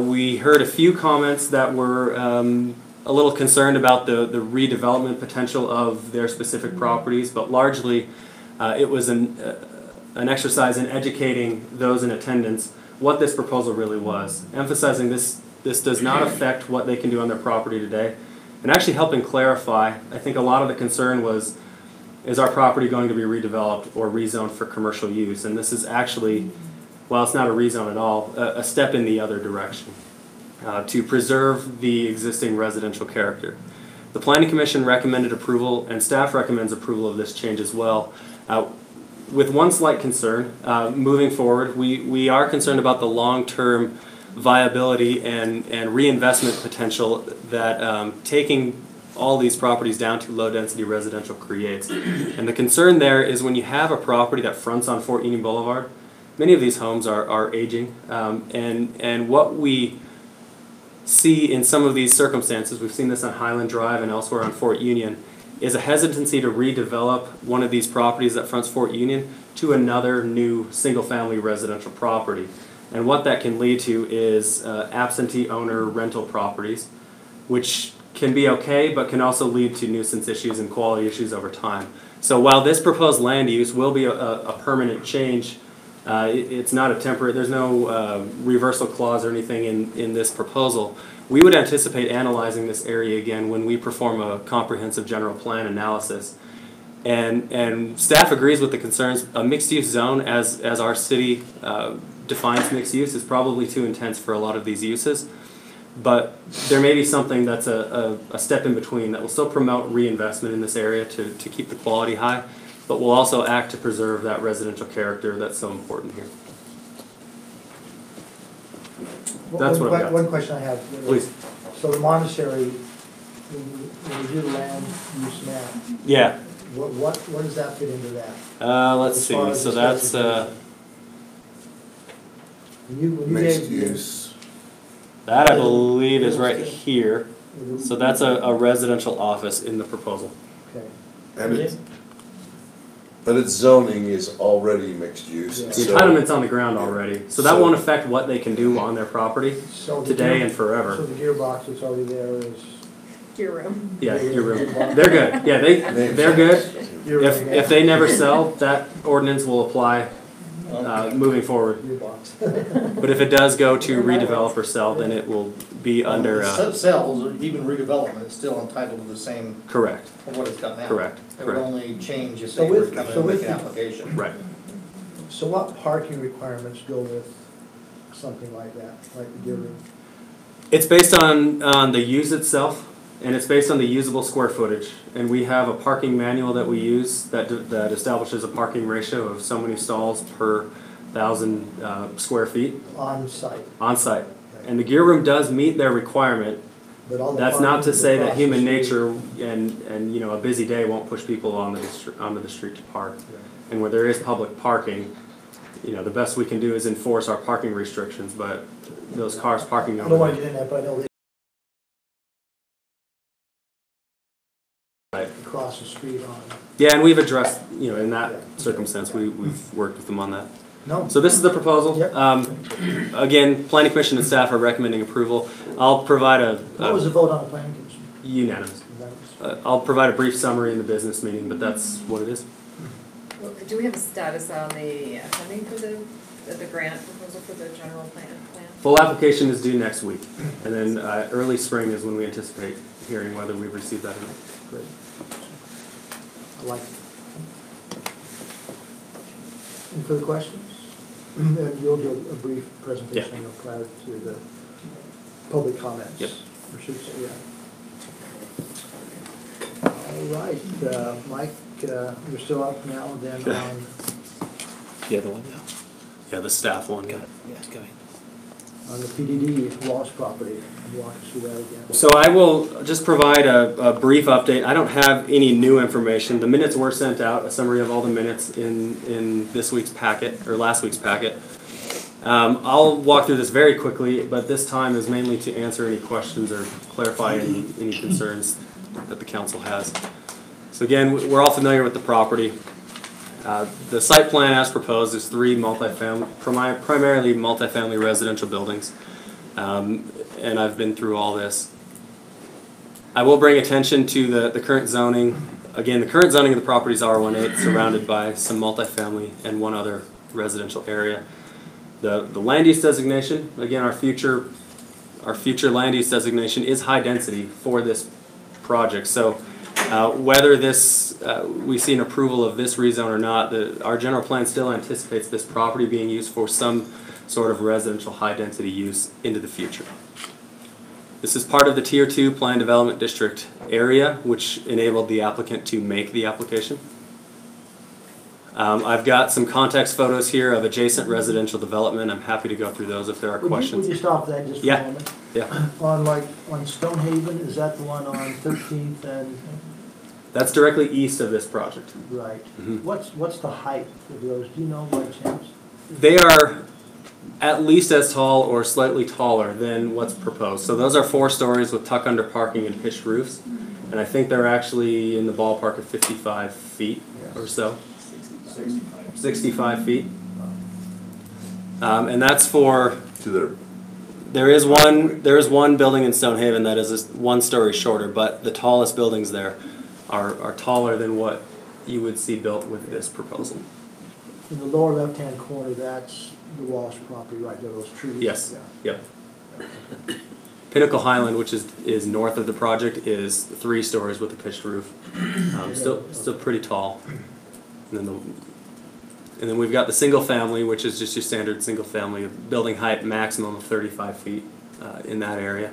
We heard a few comments that were a little concerned about the redevelopment potential of their specific properties, but largely it was an exercise in educating those in attendance what this proposal really was, emphasizing this does not affect what they can do on their property today, and actually helping clarify. I think a lot of the concern was, is our property going to be redeveloped or rezoned for commercial use? And this is actually, while it's not a rezone at all, a step in the other direction to preserve the existing residential character. The Planning Commission recommended approval, and staff recommends approval of this change as well. With one slight concern, moving forward, we are concerned about the long-term viability and reinvestment potential that taking all these properties down to low-density residential creates. And the concern there is when you have a property that fronts on Fort Union Boulevard, many of these homes are aging, and what we see in some of these circumstances, we've seen this on Highland Drive and elsewhere on Fort Union, is a hesitancy to redevelop one of these properties that fronts Fort Union to another new single-family residential property. And what that can lead to is absentee owner rental properties, which can be okay, but can also lead to nuisance issues and quality issues over time. So while this proposed land use will be a permanent change, it's not a temporary, there's no reversal clause or anything in this proposal. We would anticipate analyzing this area again when we perform a comprehensive general plan analysis. And staff agrees with the concerns. A mixed-use zone, as our city defines mixed use, is probably too intense for a lot of these uses. But there may be something that's a step in between that will still promote reinvestment in this area to keep the quality high, but will also act to preserve that residential character that's so important here. That's what I've got.
One question I have.
Please.
So the monastery, when you do the land use map.
Yeah.
What does that fit into that?
Let's see. So that's
Mixed use.
that I believe is right here. So that's a residential office in the proposal.
Okay.
And but its zoning is already mixed use.
The entitlement's on the ground already, so that won't affect what they can do on their property today and forever.
So the gearbox that's already there is.
Gear room.
Yeah, gear room. They're good. Yeah, they're good. If they never sell, that ordinance will apply moving forward. But if it does go to redevelop or sell, then it will be under.
Sales or even redevelopment is still entitled to the same.
Correct.
Of what it's got now.
Correct.
It would only change if they were to come in and make an application.
Right.
So what parking requirements go with something like that, like the gear room?
It's based on the use itself, and it's based on the usable square footage. And we have a parking manual that we use that establishes a parking ratio of so many stalls per 1,000 square feet.
On site.
On site. And the gear room does meet their requirement. That's not to say that human nature and a busy day won't push people onto the street to park. And where there is public parking, the best we can do is enforce our parking restrictions. But those cars parking
I
over
don't want to get in that, but I know they across the street on.
Yeah, and we've addressed, in that circumstance, we've worked with them on that.
No.
So this is the proposal.
Yep.
Again, Planning Commission and staff are recommending approval. I'll provide
What was the vote on the Planning Commission?
Unanimous. I'll provide a brief summary in the business meeting, but that's what it is.
Well, do we have a status on the funding for the grant proposal for the general plan?
Full application is due next week, and then early spring is when we anticipate hearing whether we've received that or not.
Great. I like it. Any further questions? And you'll do a brief presentation prior to the public comments.
Yep.
Or should say, yeah. All right, Mike, you're still up now then on.
The other one now. Yeah, the staff one.
Yeah, go ahead.
On the PDD lost property, walk us through that again.
So I will just provide a brief update. I don't have any new information. The minutes were sent out, a summary of all the minutes in this week's packet, or last week's packet. I'll walk through this very quickly, but this time is mainly to answer any questions or clarify any concerns that the council has. So again, we're all familiar with the property. The site plan as proposed is 3 primarily multifamily residential buildings, and I've been through all this. I will bring attention to the current zoning. Again, the current zoning of the property is R18, surrounded by some multifamily and one other residential area. The land use designation, again, our future land use designation is high density for this project. So whether we see an approval of this rezone or not, our general plan still anticipates this property being used for some sort of residential high-density use into the future. This is part of the Tier 2 Plan Development District area, which enabled the applicant to make the application. I've got some context photos here of adjacent residential development. I'm happy to go through those if there are questions.
Would you stop that just for a moment?
Yeah.
On Stonehaven, is that the one on 13th and?
That's directly east of this project.
Right.
Mm-hmm.
What's the height of those? Do you know by chance?
They are at least as tall or slightly taller than what's proposed. So those are 4 stories with tuck-under parking and pitched roofs. And I think they're actually in the ballpark of 55 feet or so. 65 feet. And that's for,
To their,
there is one building in Stonehaven that is 1 story shorter, but the tallest buildings there are taller than what you would see built with this proposal.
In the lower left-hand corner, that's the Walsh property right there, those trees.
Yes,
Yeah.
yep. Pinnacle Highland, which is north of the project, is 3 stories with a pitched roof. Still pretty tall. And then we've got the single family, which is just your standard single family, building height maximum of 35 feet in that area.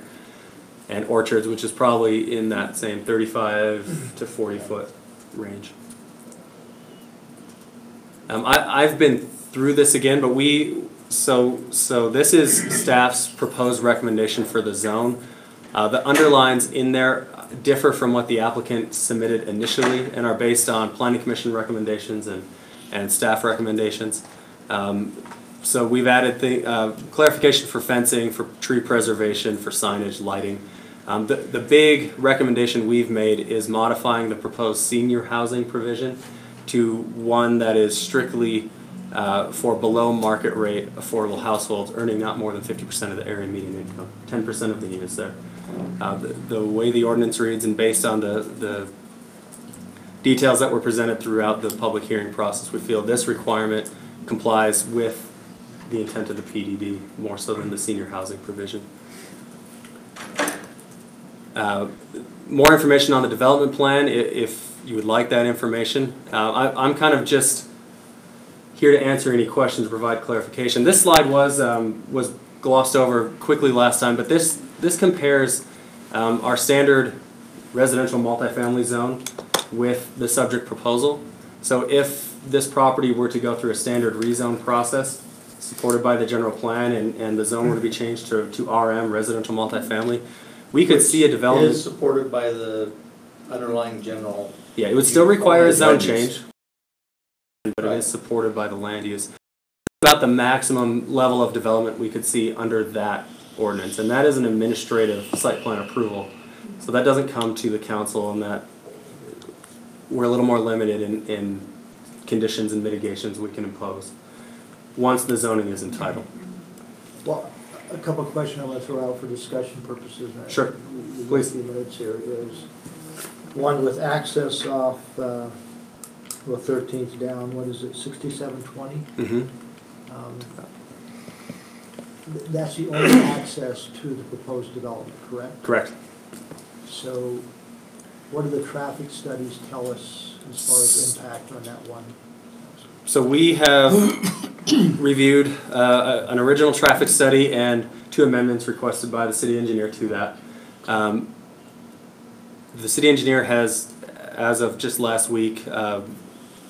And orchards, which is probably in that same 35 to 40 foot range. I've been through this again, but so this is staff's proposed recommendation for the zone. The underlines in there differ from what the applicant submitted initially and are based on planning commission recommendations and staff recommendations. So we've added clarification for fencing, for tree preservation, for signage, lighting. The big recommendation we've made is modifying the proposed senior housing provision to one that is strictly for below market rate affordable households earning not more than 50% of the area median income, 10% of the units there. The way the ordinance reads and based on the details that were presented throughout the public hearing process, we feel this requirement complies with the intent of the PDD more so than the senior housing provision. More information on the development plan if you would like that information. I'm kind of just here to answer any questions, provide clarification. This slide was glossed over quickly last time, but this compares our standard residential multifamily zone with the subject proposal. So if this property were to go through a standard rezone process supported by the general plan and the zone were to be changed to RM, residential multifamily, we could see a development.
It is supported by the underlying general.
Yeah, it would still require a zone change, but it is supported by the land use. About the maximum level of development we could see under that ordinance, and that is an administrative site plan approval. So that doesn't come to the council, and that we're a little more limited in conditions and mitigations we can impose once the zoning is entitled.
Well, a couple of questions I want to throw out for discussion purposes.
Sure,
please. A few minutes here is one with access off 13th down. What is it? 6720.
Mm-hmm.
That's the only access to the proposed development, correct?
Correct.
So, what do the traffic studies tell us as far as impact on that one?
So we have reviewed an original traffic study and 2 amendments requested by the city engineer to that. The city engineer has, as of just last week,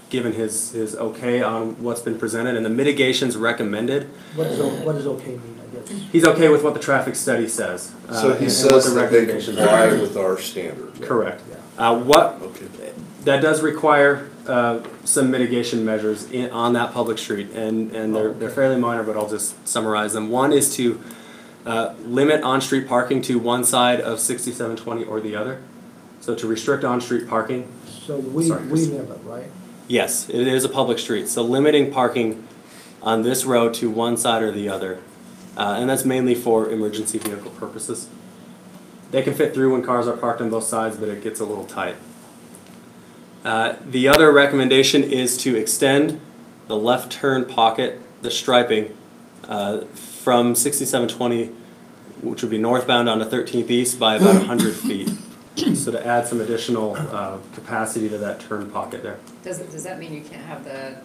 given his okay on what's been presented, and the mitigations recommended.
What does okay mean, I guess?
He's okay with what the traffic study says.
so he says that they comply with our standard.
Correct.
Okay.
That does require some mitigation measures on that public street, and they're fairly minor, but I'll just summarize them. One is to limit on-street parking to one side of 6720 or the other. So to restrict on-street parking.
So we limit, right?
Yes, it is a public street, so limiting parking on this road to one side or the other. And that's mainly for emergency vehicle purposes. They can fit through when cars are parked on both sides, but it gets a little tight. The other recommendation is to extend the left turn pocket, the striping, from 6720, which would be northbound onto 13th East, by about 100 feet. So to add some additional capacity to that turn pocket there.
Does that mean you can't have the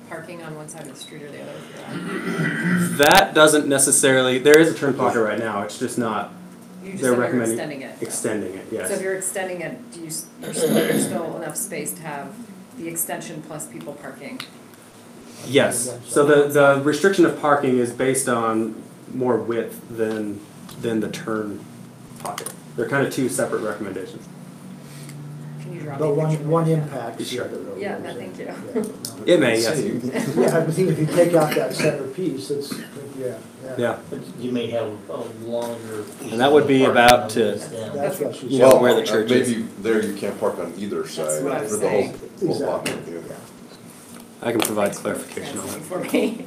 parking on one side of the street or the other for that?
That doesn't necessarily, there is a turn pocket right now, it's just not,
You just
they're
said you're
recommending
extending it.
extending it, yes.
So if you're extending it, there's still enough space to have the extension plus people parking?
Yes, so the restriction of parking is based on more width than the turn pocket. They're kind of 2 separate recommendations.
Can you draw
But
me a picture?
one impacts
Sure.
the other. though.
Yeah, no, thank you.
It may, yes.
Yeah, I think if you take out that center piece, it's, yeah.
Yeah.
You may have a longer.
And that would be about to,
That's what she's
you know,
Well,
where the church is.
maybe there you can't park on either side
what I was
for the whole
saying.
block.
Exactly.
Yeah.
I can provide clarification on
That's
that.
for me.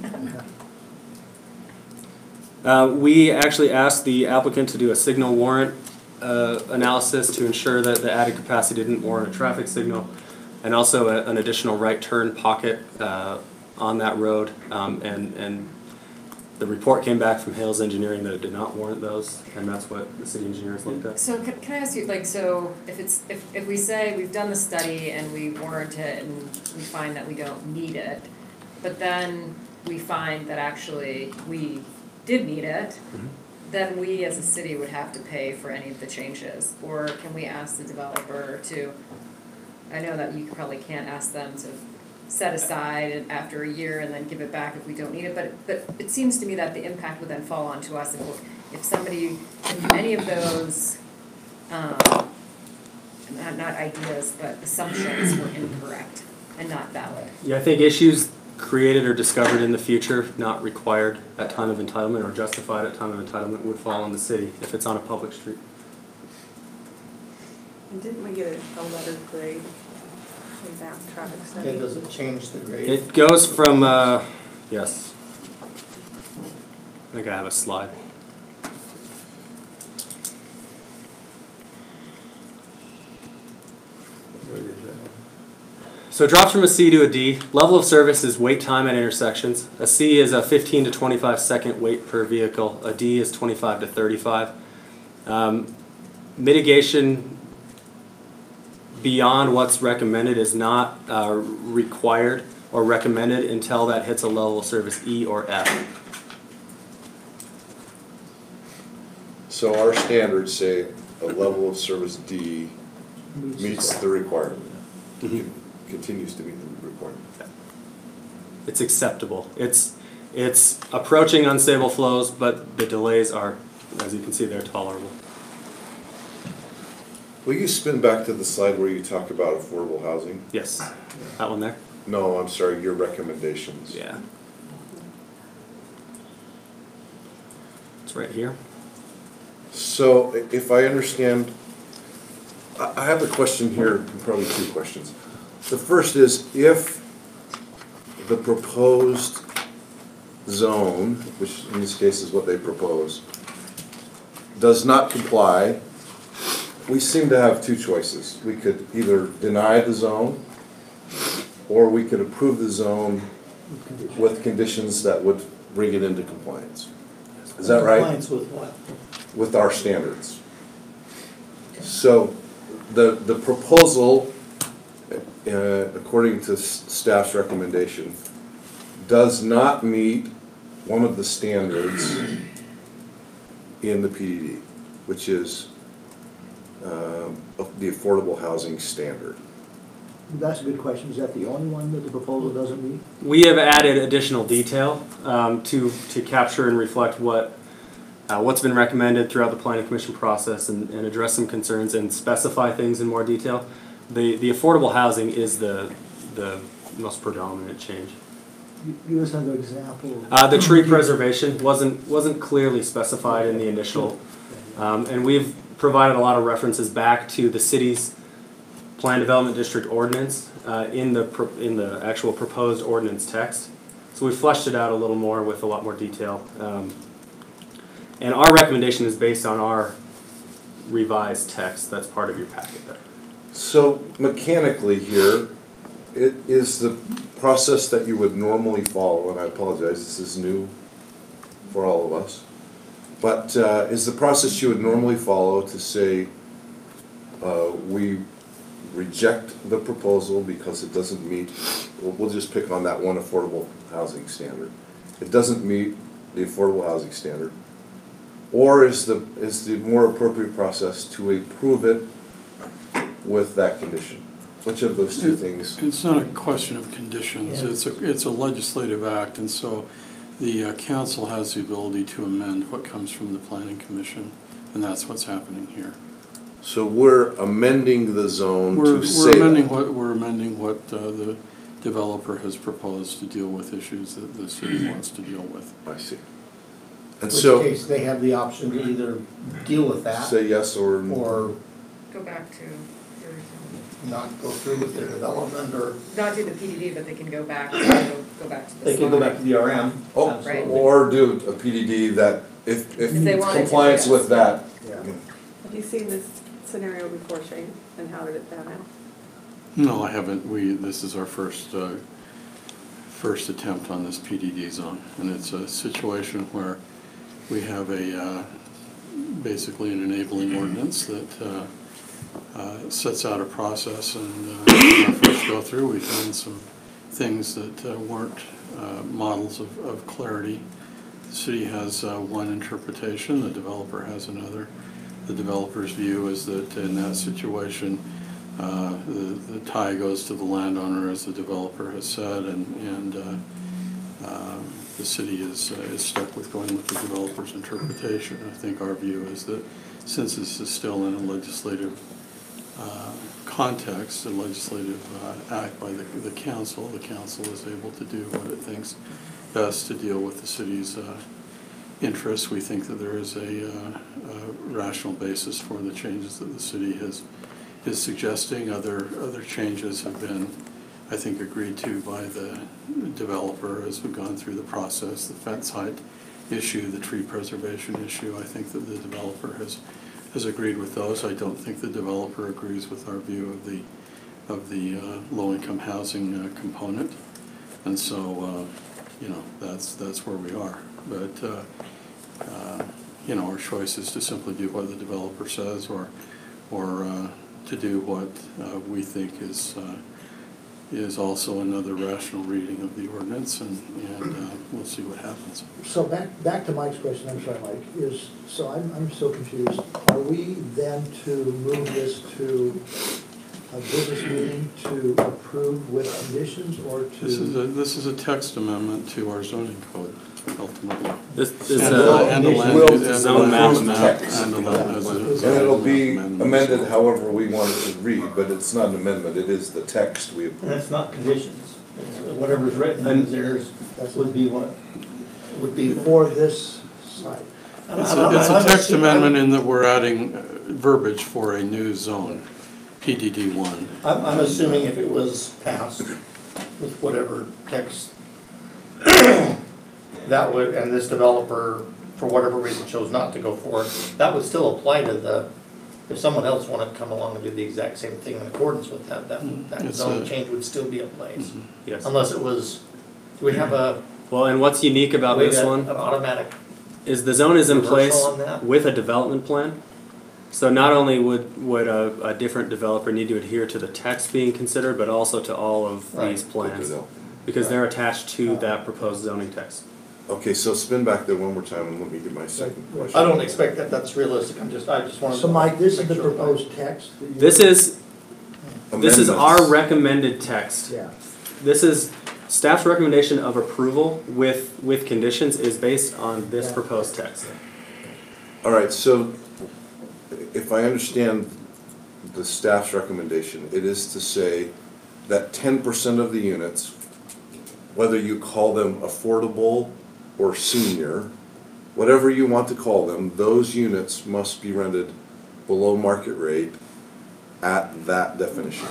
We actually asked the applicant to do a signal warrant analysis to ensure that the added capacity didn't warrant a traffic signal, and also an additional right turn pocket on that road. And the report came back from Hales Engineering that it did not warrant those, and that's what the city engineers looked at.
So can I ask you, like, so if we say we've done the study and we warrant it and we find that we don't need it, but then we find that actually we did need it, then we as a city would have to pay for any of the changes? Or can we ask the developer to, I know that you probably can't ask them to set aside after a year and then give it back if we don't need it, but it seems to me that the impact would then fall onto us if somebody, if any of those, not ideas, but assumptions were incorrect and not valid.
Yeah, I think issues created or discovered in the future, not required at time of entitlement or justified at time of entitlement, would fall on the city if it's on a public street.
And didn't we get a letter grade in that traffic study?
It doesn't change the grade.
It goes from, yes. I think I have a slide. So it drops from a C to a D. Level of service is wait time at intersections. A C is a 15 to 25 second wait per vehicle. A D is 25 to 35. Mitigation beyond what's recommended is not required or recommended until that hits a level of service E or F.
So our standards say a level of service D meets the requirement. Continues to meet the requirement.
It's acceptable. It's approaching unstable flows, but the delays are, as you can see, they're tolerable.
Will you spin back to the slide where you talk about affordable housing?
Yes. That one there?
No, I'm sorry, your recommendations.
Yeah. It's right here.
So if I understand, I have a question here, probably two questions. The first is, if the proposed zone, which in this case is what they propose, does not comply, we seem to have two choices. We could either deny the zone, or we could approve the zone with conditions that would bring it into compliance. Is that right?
Compliance with what?
With our standards. So the proposal, according to staff's recommendation, does not meet one of the standards in the PDD, which is the affordable housing standard.
That's a good question. Is that the only one that the proposal doesn't meet?
We have added additional detail to capture and reflect what's been recommended throughout the planning commission process and address some concerns and specify things in more detail. The affordable housing is the most predominant change.
Give us another example.
The tree preservation wasn't clearly specified in the initial, and we've provided a lot of references back to the city's Plan Development District ordinance in the actual proposed ordinance text. So we fleshed it out a little more with a lot more detail. And our recommendation is based on our revised text that's part of your packet there.
So mechanically here, it is the process that you would normally follow, and I apologize, this is new for all of us, but is the process you would normally follow to say we reject the proposal because it doesn't meet, we'll just pick on that one affordable housing standard. It doesn't meet the affordable housing standard. Or is the more appropriate process to approve it with that condition? Which of those two things?
It's not a question of conditions. Yeah. It's a legislative act, and so the council has the ability to amend what comes from the planning commission, and that's what's happening here.
So we're amending the zone
We're amending what the developer has proposed to deal with issues that the city wants to deal with.
I see.
In which case they have the option to either deal with that.
Say yes or
go back to
not go through with their development or
not do the PDD, but they can go back to the
they can go back to the RM.
Oh, right. Or do a PDD that If
they wanted to,
compliance
yes.
with that.
Yeah.
Have you seen this scenario before, Shane? And how did it pan out?
No, I haven't. This is our first attempt on this PDD zone. And it's a situation where we have basically an enabling ordinance that sets out a process, and when I first go through, we found some things that weren't models of clarity. The city has one interpretation, the developer has another. The developer's view is that in that situation, the tie goes to the landowner, as the developer has said, and the city is stuck with going with the developer's interpretation. I think our view is that since this is still in a legislative context, a legislative act by the council is able to do what it thinks best to deal with the city's interests. We think that there is a rational basis for the changes that the city is suggesting. Other changes have been, I think, agreed to by the developer as we've gone through the process. The fence height issue, the tree preservation issue, I think that the developer has agreed with those. I don't think the developer agrees with our view of the low-income housing component, and so that's where we are. But our choice is to simply do what the developer says, or to do what we think is also another rational reading of the ordinance, and we'll see what happens.
So back to Mike's question, I'm sorry, Mike, so I'm so confused. Are we then to move this to a business meeting to approve with conditions, or to?
This is a text amendment to our zoning code, ultimately.
This is
And it'll be amended however we want it to read, but it's not an amendment, it is the text we approve.
And it's not conditions. Whatever's written in theirs would be what would be
for this site.
It's a text amendment in that we're adding verbiage for a new zone, PDD 1.
I'm assuming if it was passed with whatever text that would, and this developer, for whatever reason, chose not to go forward, that would still apply to if someone else wanted to come along and do the exact same thing in accordance with that zone change would still be in place.
Yes.
Unless it was, do we have a?
Well, and what's unique about this one?
An automatic.
Is the zone is in place
on that?
with a development plan. So not only would a different developer need to adhere to the text being considered, but also to all of these plans, because they're attached to that proposed zoning text.
Okay, so spin back there one more time and let me get my second question.
I don't expect that's realistic. I just wanted.
So Mike, this is the proposed text?
This is our recommended text.
Yeah.
This is staff's recommendation of approval with conditions is based on this proposed text.
All right, so if I understand the staff's recommendation, it is to say that 10% of the units, whether you call them affordable or senior, whatever you want to call them, those units must be rented below market rate at that definition.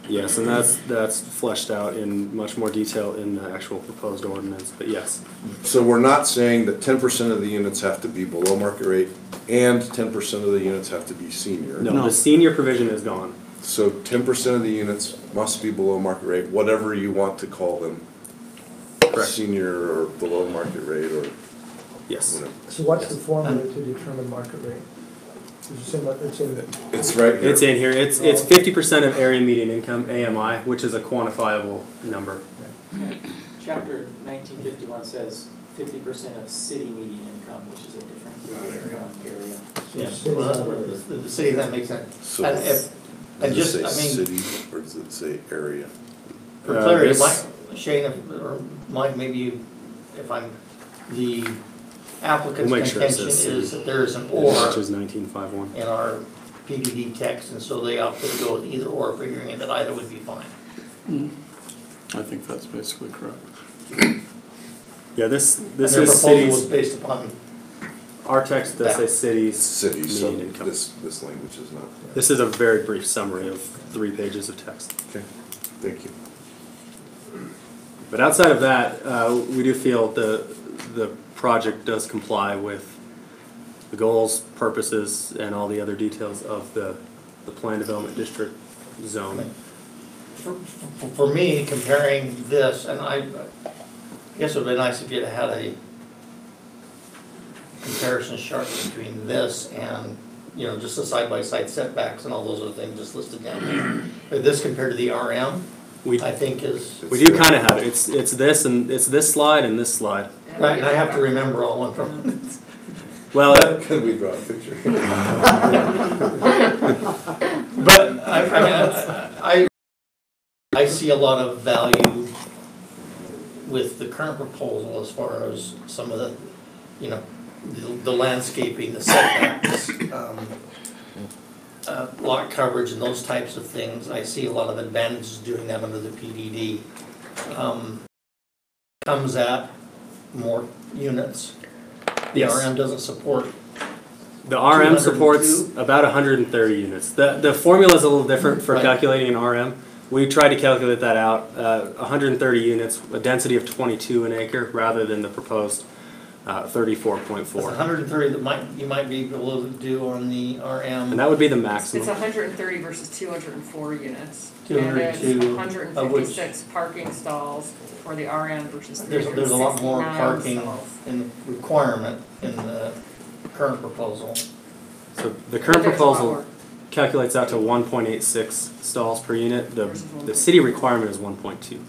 Yes, and that's fleshed out in much more detail in the actual proposed ordinance, but yes.
So we're not saying that 10% of the units have to be below market rate and 10% of the units have to be senior.
No, the senior provision is gone.
So 10% of the units must be below market rate, whatever you want to call them.
Correct.
Senior or below market rate or
yes.
Whatever.
So what's the formula to determine market rate?
It's right here.
It's in here. It's 50% of area median income, AMI, which is a quantifiable number.
Chapter 1951 says 50% of city median income, which is a different area.
Yes, well, the city, that makes sense.
So
Does
it say city or does it say area?
For clarity, Shane, or Mike, maybe if I'm, the applicant's contention is that there is an or
which is 1951
in our PDD text, and so they opted to go with either or, figuring that either would be fine.
I think that's basically correct.
Yeah, this
And their
is
proposal
cities.
was based upon
Our text does say cities.
Cities, so
median income.
this language is not.
This is a very brief summary of 3 pages of text.
Okay, thank you.
But outside of that, we do feel the project does comply with the goals, purposes, and all the other details of the plan development district zone.
For me, comparing this, and I guess it would be nice if you'd had a comparison chart between this and, you know, just the side-by-side setbacks and all those other things just listed down there. But this compared to the RM, I think is.
We do kind of have it. It's this and it's this slide and this slide.
Right, and I have to remember all one from.
Well,
can we draw a picture?
But I see a lot of value with the current proposal as far as some of the, you know, the landscaping, the setbacks, lot coverage and those types of things. I see a lot of advantages doing that under the PDD. Comes at more units. The
Yes.
RM doesn't support.
The RM supports about 130 units. The formula is a little different for
Right.
calculating an RM. We tried to calculate that out. 130 units, a density of 22 an acre, rather than the proposed 34.4.
It's 130 that you might be able to do on the RM.
And that would be the
It's
maximum.
130 versus 204 units.
202,
And
of
it's 156 parking stalls for the RM versus 369
There's a lot more parking
stalls.
in requirement in the current proposal.
So the current
There's a lot
proposal
more.
calculates out to 1.86 stalls per unit. The city requirement is 1.2.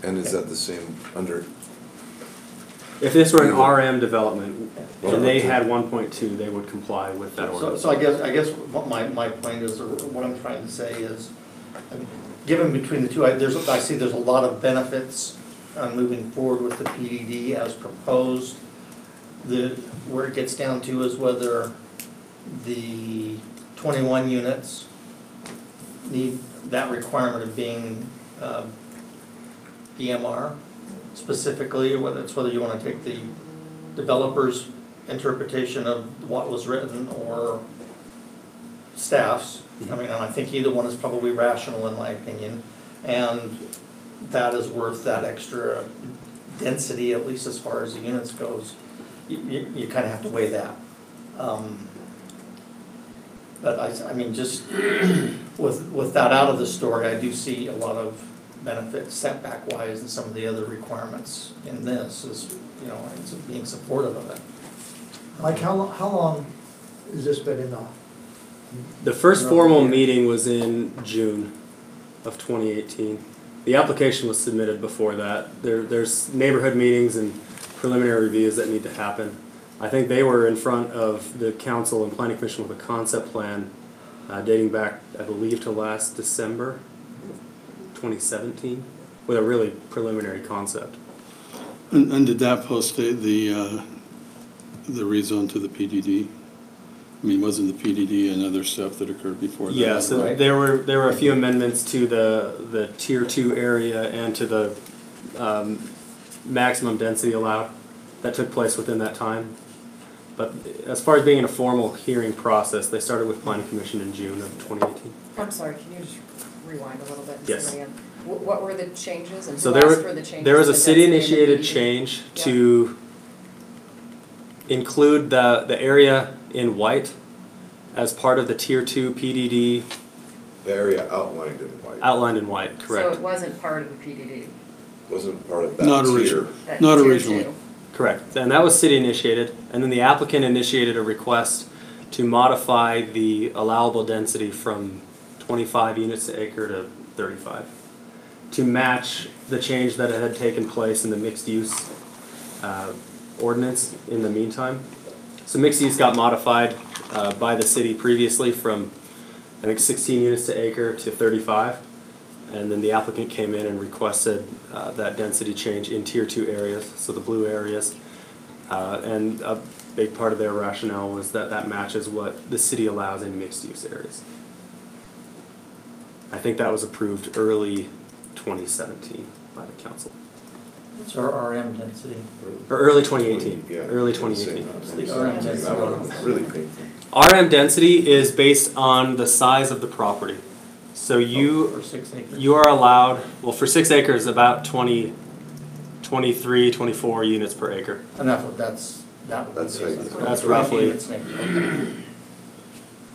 And is that the same under?
If this were an RM development and they had 1.2, they would comply with that ordinance.
So I guess what my point is, or what I'm trying to say is, given between the two, I see there's a lot of benefits on moving forward with the PDD as proposed. Where it gets down to is whether the 21 units need that requirement of being EMR specifically, or whether you want to take the developer's interpretation of what was written or staff's. I mean, and I think either one is probably rational in my opinion, and that is worth that extra density, at least as far as the units goes. You kind of have to weigh that. But I mean, just with that out of the story, I do see a lot of benefits setback-wise and some of the other requirements in this is, you know, it's being supportive of it.
Mike, how long has this been in the?
The first formal meeting was in June of 2018. The application was submitted before that. There's neighborhood meetings and preliminary reviews that need to happen. I think they were in front of the council and planning commission with a concept plan dating back, I believe, to last December 2017 with a really preliminary concept.
And did that postdate the rezone to the PDD? I mean, wasn't the PDD and other stuff that occurred before that?
Yes,
right?
there were a few amendments to the tier 2 area and to the maximum density allowed that took place within that time. But as far as being in a formal hearing process, they started with planning commission in June of 2018.
I'm sorry, can you just rewind a little bit? and
Yes.
say it again? What were the changes and
So
who asked for the changes?
there was a
to the density and the
city-initiated
PDD?
change
Yeah.
to include the area in white as part of the tier 2 PDD.
The area outlined in white.
Outlined in white, correct.
So it wasn't part of the PDD?
Wasn't part of that
Not
tier.
originally.
That
Not
tier
originally.
2.
Correct, and that was city initiated, and then the applicant initiated a request to modify the allowable density from 25 units to acre to 35 to match the change that had taken place in the mixed use ordinance in the meantime. So mixed use got modified by the city previously from, I think, 16 units to acre to 35. And then the applicant came in and requested that density change in tier 2 areas, so the blue areas. And a big part of their rationale was that that matches what the city allows in mixed use areas. I think that was approved early 2017 by the council.
What's our RM density?
Or early 2018.
Yeah.
Early 2018.
The RM density.
That one was really painful.
RM density is based on the size of the property. So
For 6 acres.
you are allowed, well, for 6 acres, about 23, 24 units per acre.
And that's That would be
That's how you-
basically-
That's roughly-
Units maybe, okay.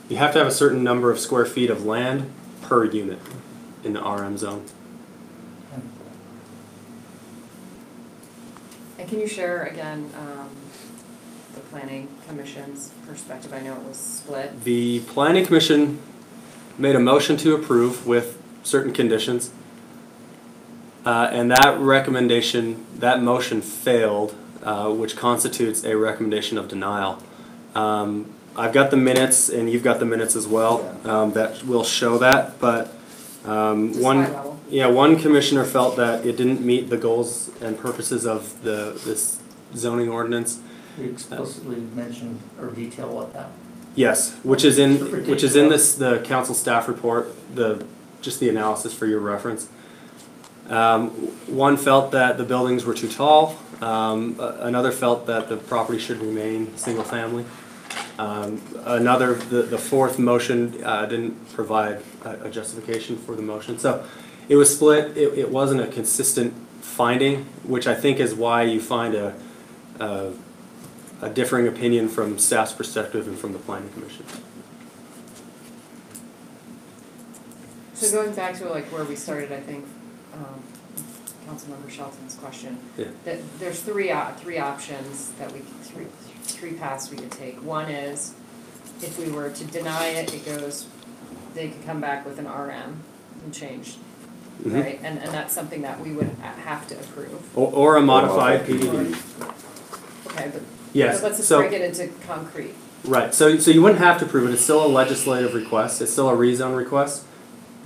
You have to have a certain number of square feet of land per unit in the RM zone.
And can you share again, the planning commission's perspective? I know it was split.
The planning commission made a motion to approve with certain conditions. And that recommendation, that motion failed, which constitutes a recommendation of denial. I've got the minutes, and you've got the minutes as well, that will show that, but one commissioner felt that it didn't meet the goals and purposes of this zoning ordinance.
We explicitly mentioned or detail what that.
Yes, which is in the council staff report, just the analysis for your reference. One felt that the buildings were too tall. Another felt that the property should remain single family. Another, the fourth motion didn't provide a justification for the motion. So it was split. It wasn't a consistent finding, which I think is why you find a differing opinion from staff's perspective and from the planning commission.
So going back to like where we started, I think, Councilmember Shelton's question.
Yeah.
That there's three options that three paths we could take. One is, if we were to deny it, they could come back with an RM and change, right? And that's something that we would have to approve.
Or a modified PDD.
Okay, but
yes.
let's just
So,
break it into concrete.
right. So you wouldn't have to approve it. It's still a legislative request. It's still a rezone request.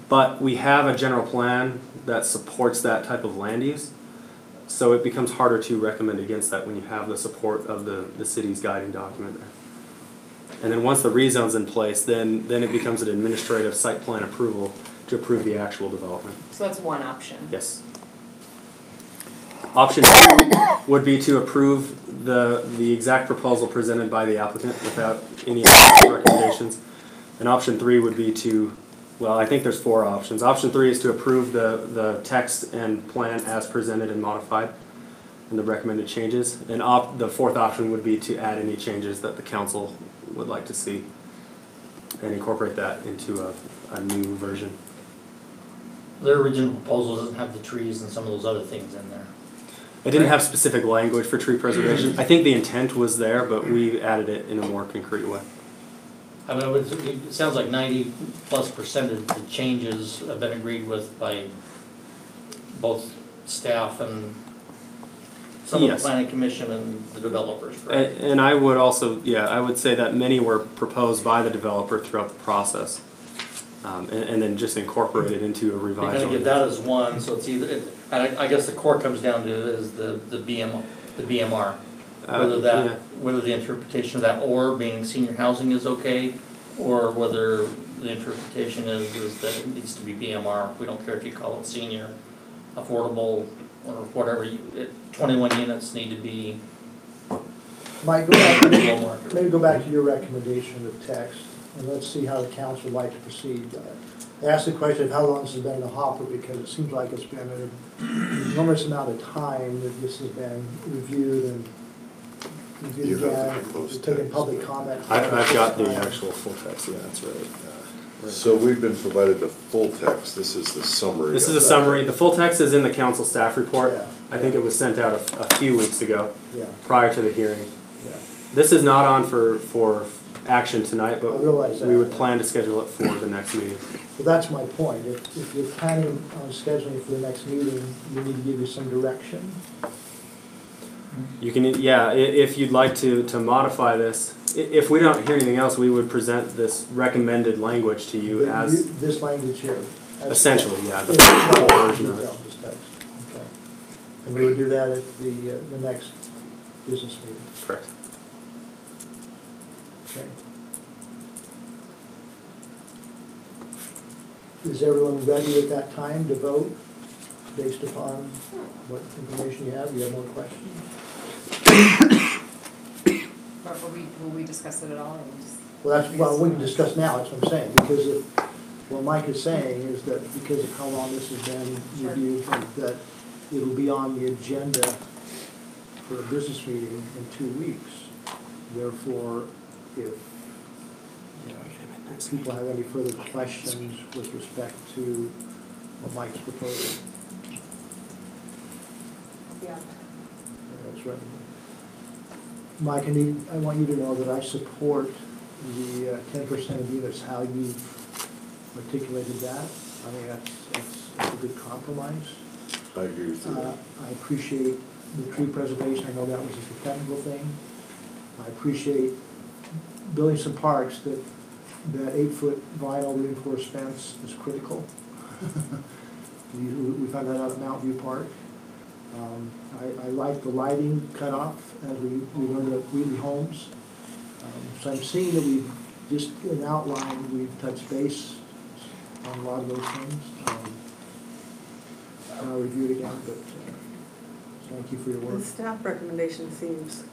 But we have a general plan that supports that type of land use. So it becomes harder to recommend against that when you have the support of the city's guiding document there. And then once the rezone's in place, then it becomes an administrative site plan approval to approve the actual development.
So that's one option.
Yes. Option 2 would be to approve the exact proposal presented by the applicant without any recommendations. And option 3 would be to, well, I think there's 4 options. Option 3 is to approve the text and plan as presented and modified and the recommended changes. And the 4th option would be to add any changes that the council would like to see and incorporate that into a new version.
Their original proposal doesn't have the trees and some of those other things in there.
It didn't have specific language for tree preservation. I think the intent was there, but we added it in a more concrete way.
I mean, it sounds like 90+% of the changes have been agreed with by both staff and some of the planning commission and the developers, correct?
And I would also, I would say that many were proposed by the developer throughout the process. And then just incorporated into a revised.
You're gonna get that as one, so it's either, I guess the core comes down to is the BMR. Whether the interpretation of that or being senior housing is okay, or whether the interpretation is that it needs to be BMR. We don't care if you call it senior, affordable, or whatever, 21 units need to be.
Mike, maybe go back to your recommendation of text, and let's see how the council would like to proceed. I asked the question of how long this has been in the hopper, because it seems like it's been an enormous amount of time that this has been reviewed and reviewed again, taken public comment.
I've got the actual full text, yeah, that's right.
So we've been provided the full text. This is the summary.
This is a summary. The full text is in the council staff report. I think it was sent out a few weeks ago, prior to the hearing. This is not on for action tonight, but we would plan to schedule it for the next meeting.
Well, that's my point. If you're planning on scheduling for the next meeting, we need to give you some direction.
You can, if you'd like to modify this, if we don't hear anything else, we would present this recommended language to you as.
This language here.
Essentially, yeah, the full version of it.
Okay. And we would do that at the next business meeting.
Correct.
Okay. Is everyone ready at that time to vote based upon what information you have? Do you have more questions?
Or will we discuss it at all?
Well, we can discuss now, that's what I'm saying, because what Mike is saying is that because of how long this has been reviewed, that it will be on the agenda for a business meeting in 2 weeks. Therefore, if people have any further questions with respect to what Mike's proposing.
Yeah.
That's right. Mike, I want you to know that I support the 10% of units, how you've articulated that. I think that's a good compromise.
I agree with you.
I appreciate the tree preservation. I know that was just a technical thing. I appreciate building some parks that 8-foot vinyl reinforced fence is critical. We found that out at Mountain View Park. I like the lighting cutoff as we learned at Wheatley Homes. So I'm seeing that we've just in outline, we've touched base on a lot of those things. I'll review it again, but thank you for your work.
The staff recommendation seems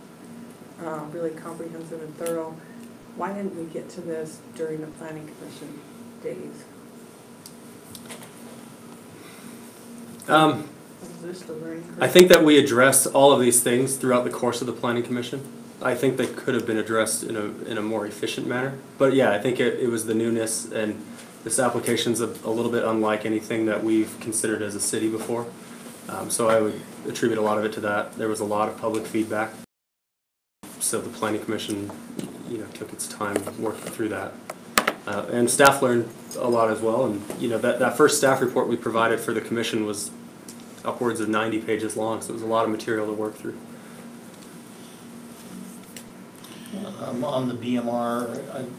really comprehensive and thorough. Why didn't we get to this during the planning commission days? Was this a learning curve?
I think that we addressed all of these things throughout the course of the planning commission. I think they could have been addressed in a more efficient manner. But yeah, I think it was the newness, and this application's a little bit unlike anything that we've considered as a city before. So I would attribute a lot of it to that. There was a lot of public feedback. So the planning commission, took its time working through that. And staff learned a lot as well. And that first staff report we provided for the commission was upwards of 90 pages long, so it was a lot of material to work through.
On the BMR,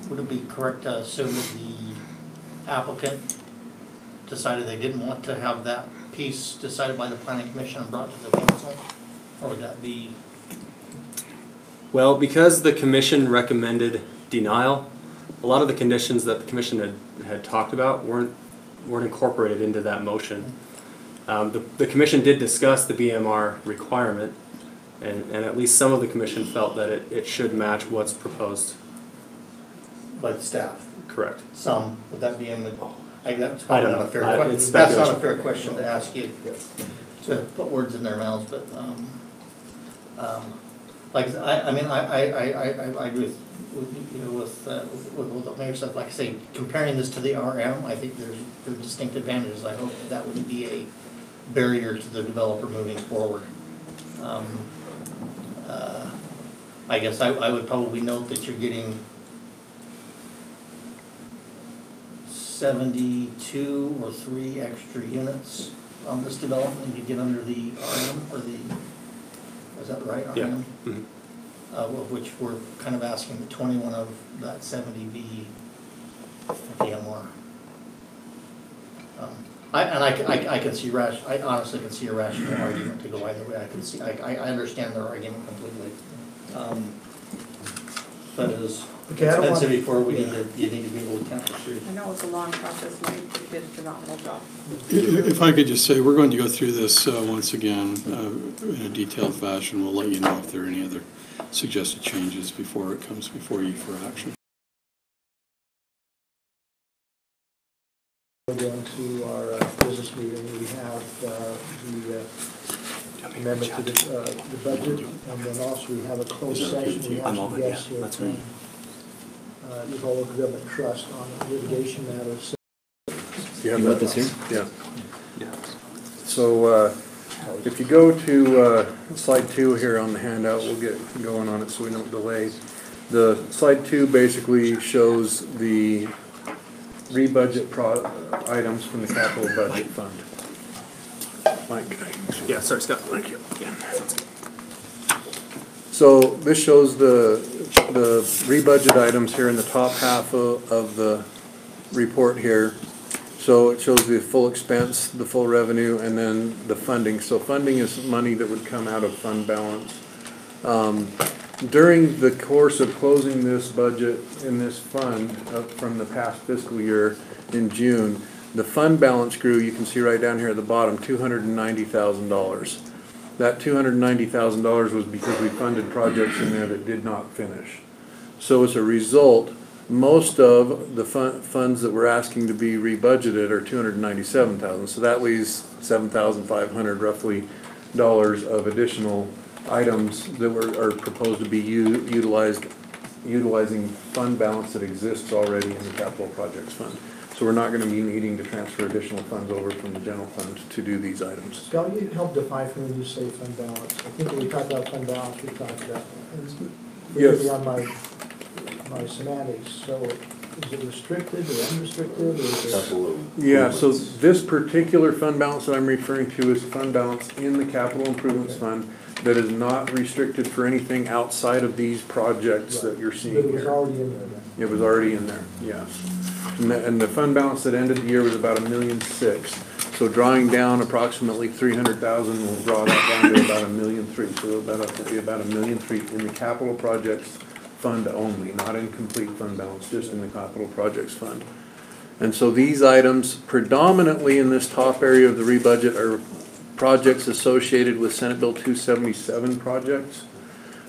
would it be correct to assume that the applicant decided they didn't want to have that piece decided by the planning commission and brought to the council? Or would that be?
Well, because the commission recommended denial, a lot of the conditions that the commission had talked about weren't incorporated into that motion. The commission did discuss the BMR requirement, and at least some of the commission felt that it should match what's proposed
By the staff?
Correct.
Some, would that be in the, that's
I
probably
don't
not a
know.
fair question.
It's
That's not
speculation.
a fair question to ask you, to put words in their mouths, but, like, I agree with what the mayor said. Like I say, comparing this to the RM, I think there are distinct advantages. I hope that wouldn't be a barrier to the developer moving forward. I guess I would probably note that you're getting 72 or 3 extra units on this development. You get under the RM, or is that right? RM?
Yeah. Mm-hmm.
Of which we're kind of asking that 21 of that 70 be DMR. I can see I honestly can see a rational argument to go either way. I understand their argument completely. But it is expensive before you need to be able to count the street.
I know it's a long process, Mike, you did a phenomenal job.
If I could just say, we're going to go through this once again in a detailed fashion. We'll let you know if there are any other suggested changes before it comes before you for action.
Going to our business meeting, we have the amendment to the budget, and then also we have a closed session. We have some guests here from the local government trust on litigation matters.
You have that this here? Yeah. So if you go to slide 2 here on the handout, we'll get going on it so we don't delay. The slide 2 basically shows the rebudget items from the capital budget fund. Mike.
Yeah, sorry, Scott.
Thank you. Yeah. So this shows the rebudget items here in the top half of the report here. So it shows the full expense, the full revenue, and then the funding. So funding is money that would come out of fund balance. During the course of closing this budget in this fund from the past fiscal year in June, the fund balance grew, you can see right down here at the bottom, $290,000. That $290,000 was because we funded projects in there that did not finish. So as a result, most of the funds that we're asking to be rebudgeted are $297,000. So that leaves $7,500 roughly of additional items that are proposed to be utilizing fund balance that exists already in the capital projects fund. So we're not gonna be needing to transfer additional funds over from the general fund to do these items.
Scott, you help define for me when you say fund balance. I think when we talk about fund balance, we talk about,
Yes.
beyond my semantics, so is it restricted or unrestricted, or is it?
Yeah, so this particular fund balance that I'm referring to is fund balance in the capital improvements fund that is not restricted for anything outside of these projects that you're seeing
It was
here.
already in there then?
It was already in there, yes. And the fund balance that ended the year was about $1.6 million. So drawing down approximately 300,000 will draw that down to about $1.3 million. So that'll be about $1.3 million in the capital projects fund only, not in complete fund balance, just in the capital projects fund. And so these items predominantly in this top area of the rebudget are projects associated with Senate Bill 277 projects.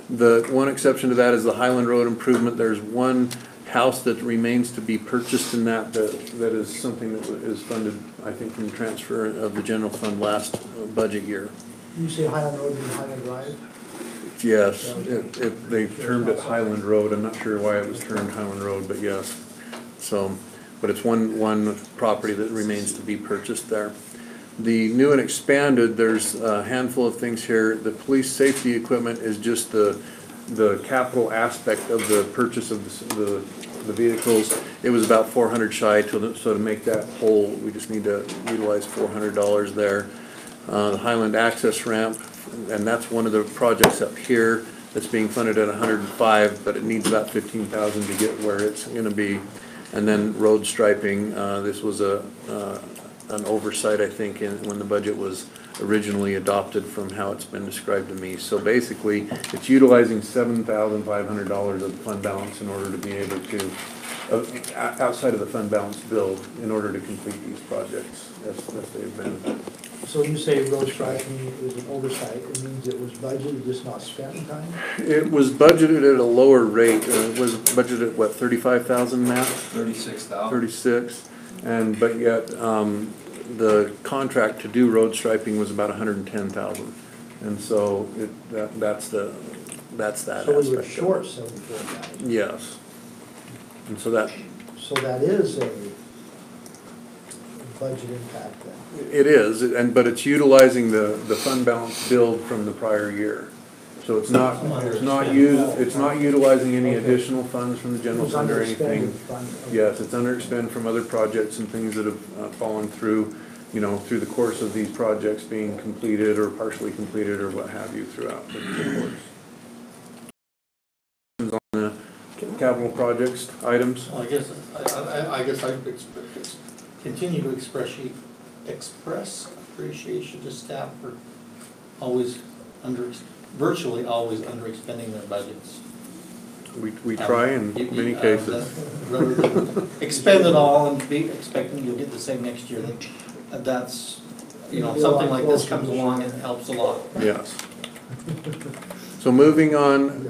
The one exception to that is the Highland Road improvement. There's one house that remains to be purchased in that is something that is funded, I think, from transfer of the general fund last budget year.
You say Highland Road and Highland Drive?
Yes, they termed it Highland Road. I'm not sure why it was termed Highland Road, but yes. So, but it's one property that remains to be purchased there. The new and expanded, there's a handful of things here. The police safety equipment is just the capital aspect of the purchase of the vehicles. It was about 400 shy, so to make that whole, we just need to utilize $400 there. The Highland Access Ramp, and that's one of the projects up here that's being funded at 105, but it needs about 15,000 to get where it's gonna be. And then road striping, this was an oversight, I think, when the budget was originally adopted from how it's been described to me. So basically, it's utilizing $7,500 of the fund balance in order to be able to, outside of the fund balance build, in order to complete these projects as they've been.
So when you say road striping is an oversight, it means it was budgeted, just not spent in time?
It was budgeted at a lower rate. It was budgeted at what, 35,000, Matt?
36,000.
36, but yet the contract to do road striping was about 110,000, and so that's that
So we were
aspect.
short 74,000?
Yes, and so that.
So that is a budget impact then?
It is, but it's utilizing the fund balance build from the prior year. So it's not utilizing any additional funds from the general fund or anything. Yes, it's under expend from other projects and things that have fallen through, through the course of these projects being completed or partially completed or what have you throughout the course. On the capital projects items?
Well, I guess I continue to express appreciation to staff for virtually always underexpending their budgets.
We try in many cases.
Rather than expend it all and be expecting you'll get the same next year, that's, something like this comes along and helps a lot.
Yes. So moving on,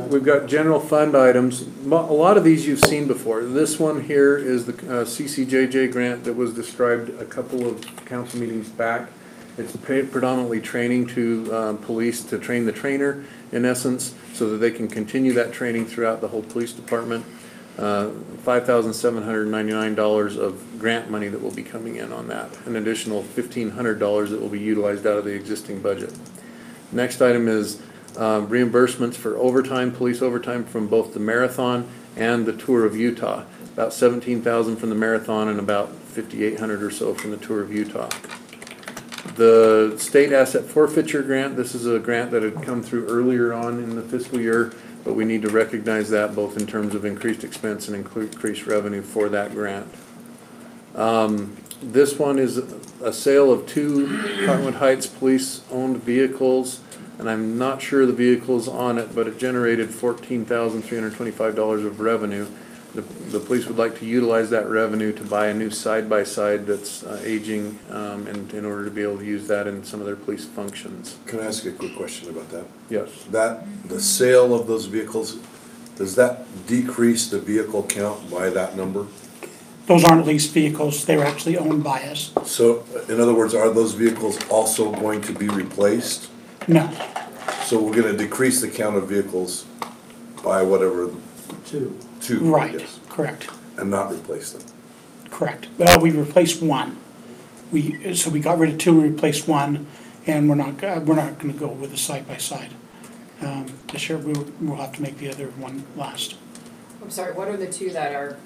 we've got general fund items. A lot of these you've seen before. This one here is the CCJJ grant that was described a couple of council meetings back. It's predominantly training to police to train the trainer, in essence, so that they can continue that training throughout the whole police department. $5,799 of grant money that will be coming in on that. An additional $1,500 that will be utilized out of the existing budget. Next item is reimbursements for overtime, police overtime from both the marathon and the Tour of Utah. About $17,000 from the marathon and about $5,800 or so from the Tour of Utah. The state asset forfeiture grant, this is a grant that had come through earlier on in the fiscal year, but we need to recognize that both in terms of increased expense and increased revenue for that grant. This one is a sale of 2 Cottonwood Heights police-owned vehicles, and I'm not sure the vehicle's on it, but it generated $14,325 of revenue. The police would like to utilize that revenue to buy a new side-by-side that's aging, and in order to be able to use that in some of their police functions.
Can I ask a quick question about that?
Yes.
The sale of those vehicles, does that decrease the vehicle count by that number?
Those aren't leased vehicles, they were actually owned by us.
So, in other words, are those vehicles also going to be replaced?
No.
So we're gonna decrease the count of vehicles by whatever,
Two.
two, I
Right,
guess,
correct,
and not replace them.
correct. We replaced one. So we got rid of two and replaced one, and we're not gonna go with a side-by-side. This year, we'll have to make the other one last.
I'm sorry, what are the two that are?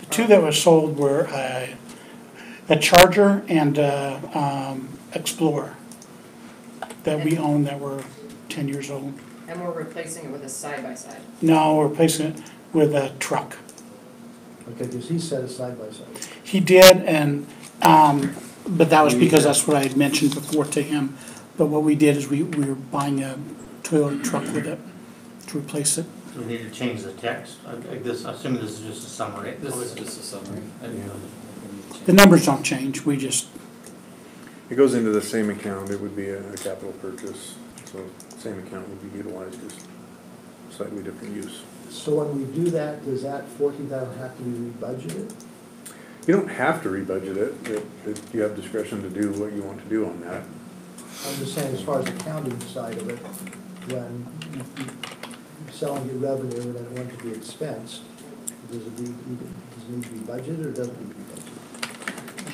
The two that were sold were a Charger and Explorer that we own that were 10 years old.
And we're replacing it with a side-by-side.
No, we're replacing it with a truck.
Okay, because he said a side-by-side.
He did, and, but that was because that's what I had mentioned before to him. But what we did is we were buying a Toyota truck with it to replace it.
Do we need to change the text? I assume this is just a summary.
This is just a summary.
The numbers don't change, we just,
It goes into the same account, it would be a capital purchase, so same account would be utilized, just slightly different use.
So when we do that, does that 14,000 have to be rebudgeted?
You don't have to rebudget it, you have discretion to do what you want to do on that.
I'm just saying, as far as the accounting side of it, when you selling your revenue and then it went to be expensed, does it need to be budgeted or doesn't it need to be budgeted?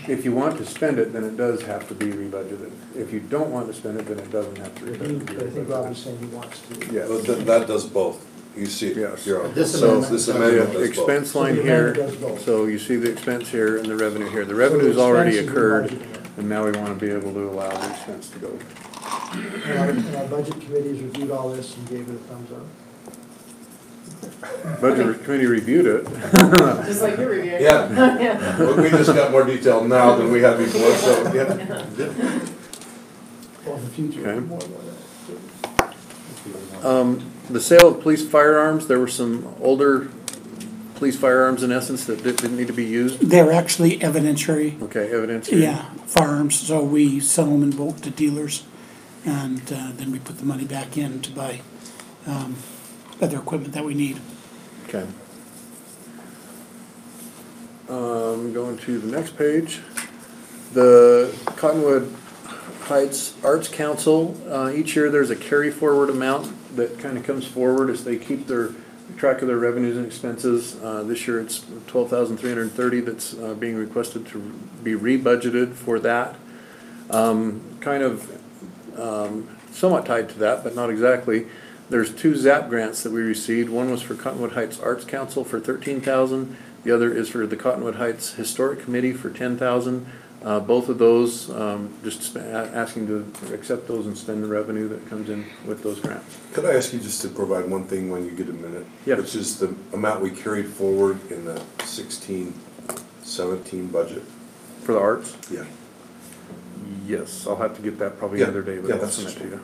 If you want to spend it, then it does have to be rebudgeted. If you don't want to spend it, then it doesn't have to be
I think Rob
rebudgeted.
was saying he wants to.
Yeah.
Well, that does both. You see,
Yes.
you're on.
This
So
amendment
this
does
amendment
The
does both.
expense line
So the
here,
amendment does both.
so you see the expense here and the revenue here. The revenue's already
expense is
occurred,
rebudgeted.
and now we want to be able to allow the expense to go.
And our budget committees reviewed all this and gave it a thumbs up.
Budget committee reviewed it.
Just like you're reviewing.
Yeah. Well, we just got more detail now than we had before, so, yeah.
Well, in the future,
Okay.
more of that.
The sale of police firearms, there were some older police firearms in essence that didn't need to be used.
they're actually evidentiary,
Okay, evidence here.
yeah, firearms, so we sell them in bulk to dealers, and then we put the money back in to buy other equipment that we need.
Okay. Going to the next page. The Cottonwood Heights Arts Council, each year there's a carry forward amount that kind of comes forward as they keep their track of their revenues and expenses. This year it's $12,330 that's being requested to be rebudgeted for that. Kind of somewhat tied to that, but not exactly. There's two ZAP grants that we received. One was for Cottonwood Heights Arts Council for $13,000. The other is for the Cottonwood Heights Historic Committee for $10,000. Both of those, just asking to accept those and spend the revenue that comes in with those grants.
Could I ask you just to provide one thing when you get a minute?
Yeah.
Which is the amount we carried forward in the 16-17 budget?
For the arts?
Yeah.
Yes, I'll have to get that probably
Yeah,
another day, but
yeah,
I'll
that's
send it to you.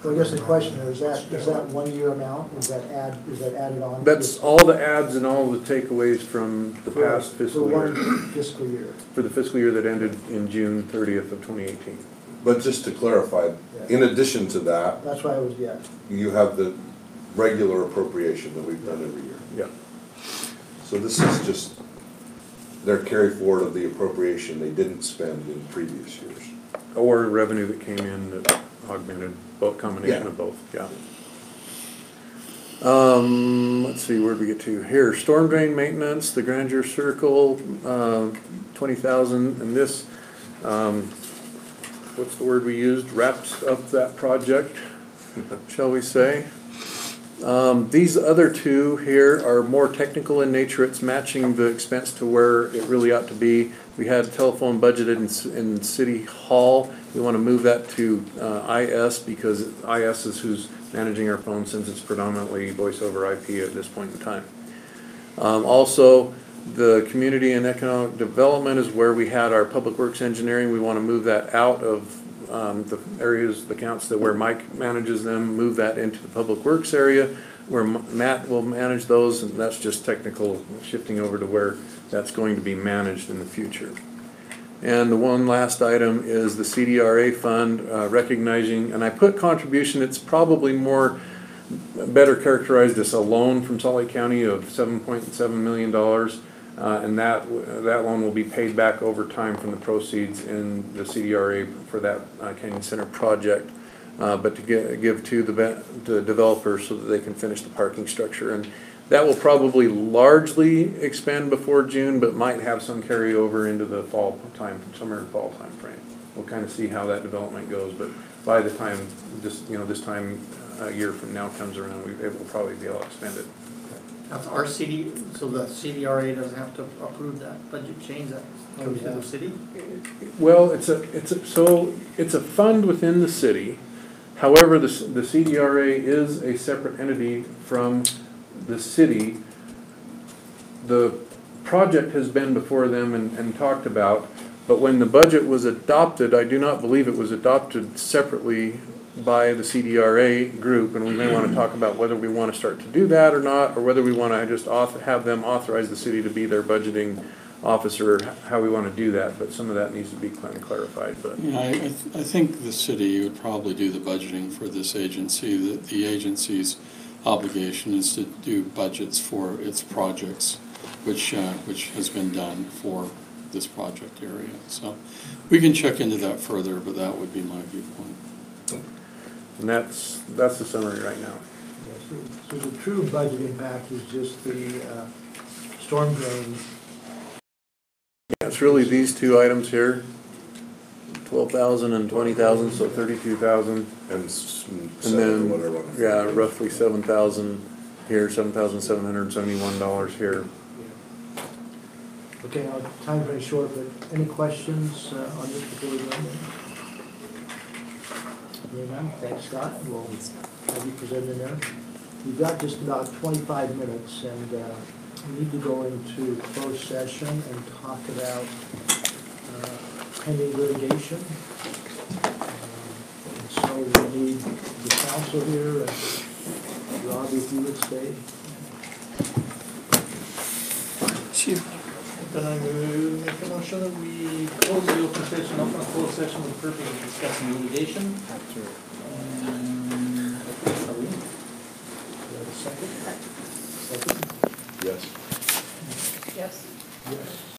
So I guess the question is that 1 year amount, is that added on? to
That's
this-
all the adds and all the takeaways from the past fiscal
For
year.
one fiscal year.
For the fiscal year that ended in June 30th of 2018.
But just to clarify, in addition to that,
That's why I was, yeah.
you have the regular appropriation that we've done every year.
Yeah.
So this is just their carry forward of the appropriation they didn't spend in previous years.
Or revenue that came in that augmented, both, combination
Yeah.
of both, yeah. Let's see, where'd we get to? Here, storm drain maintenance, the Grandeur Circle, 20,000, and this, what's the word we used? Wraps up that project, shall we say? These other two here are more technical in nature. It's matching the expense to where it really ought to be. We had telephone budgeted in City Hall. We want to move that to IS because IS is who's managing our phone since it's predominantly voice over IP at this point in time. Also, the community and economic development is where we had our public works engineering. We want to move that out of the areas, the accounts that where Mike manages them, move that into the public works area where Matt will manage those, and that's just technical shifting over to where that's going to be managed in the future. And the one last item is the CDRA fund, recognizing, and I put contribution, it's probably more better characterized as a loan from Salt Lake County of $7.7 million. And that loan will be paid back over time from the proceeds in the CDRA for that Canyon Center project. But to give to the developers so that they can finish the parking structure. And that will probably largely expend before June, but might have some carryover into the fall time, summer and fall time frame. We'll kind of see how that development goes, but by the time this time a year from now comes around, we'll probably be able to expend it.
That's our CD, so the CDRA doesn't have to approve that budget change, that comes to the city?
Well, it's a fund within the city. However, the CDRA is a separate entity from the city. The project has been before them and talked about, but when the budget was adopted, I do not believe it was adopted separately by the CDRA group, and we may want to talk about whether we want to start to do that or not, or whether we want to just have them authorize the city to be their budgeting officer, how we want to do that, but some of that needs to be clarified. But
yeah, I think the city would probably do the budgeting for this agency. The agency's obligation is to do budgets for its projects, which has been done for this project area. So we can check into that further, but that would be my viewpoint.
And that's the summary right now.
So the true budget impact is just the storm drain.
It's really these two items here, 12,000 and 20,000, so 32,000. And then, yeah, roughly 7,000 here, $7,771 here.
Okay, our time's very short, but any questions on this particular one? Thanks, Scott. We'll have you present in there. We've got just about 25 minutes, and we need to go into closed session and talk about pending litigation. And so we need the council here, and Rob, if you would stay.
Then I will make a motion that we close the open session, open a closed session with the purpose of discussing litigation. Are we? Do I have a second? Second?
Yes.
Yes.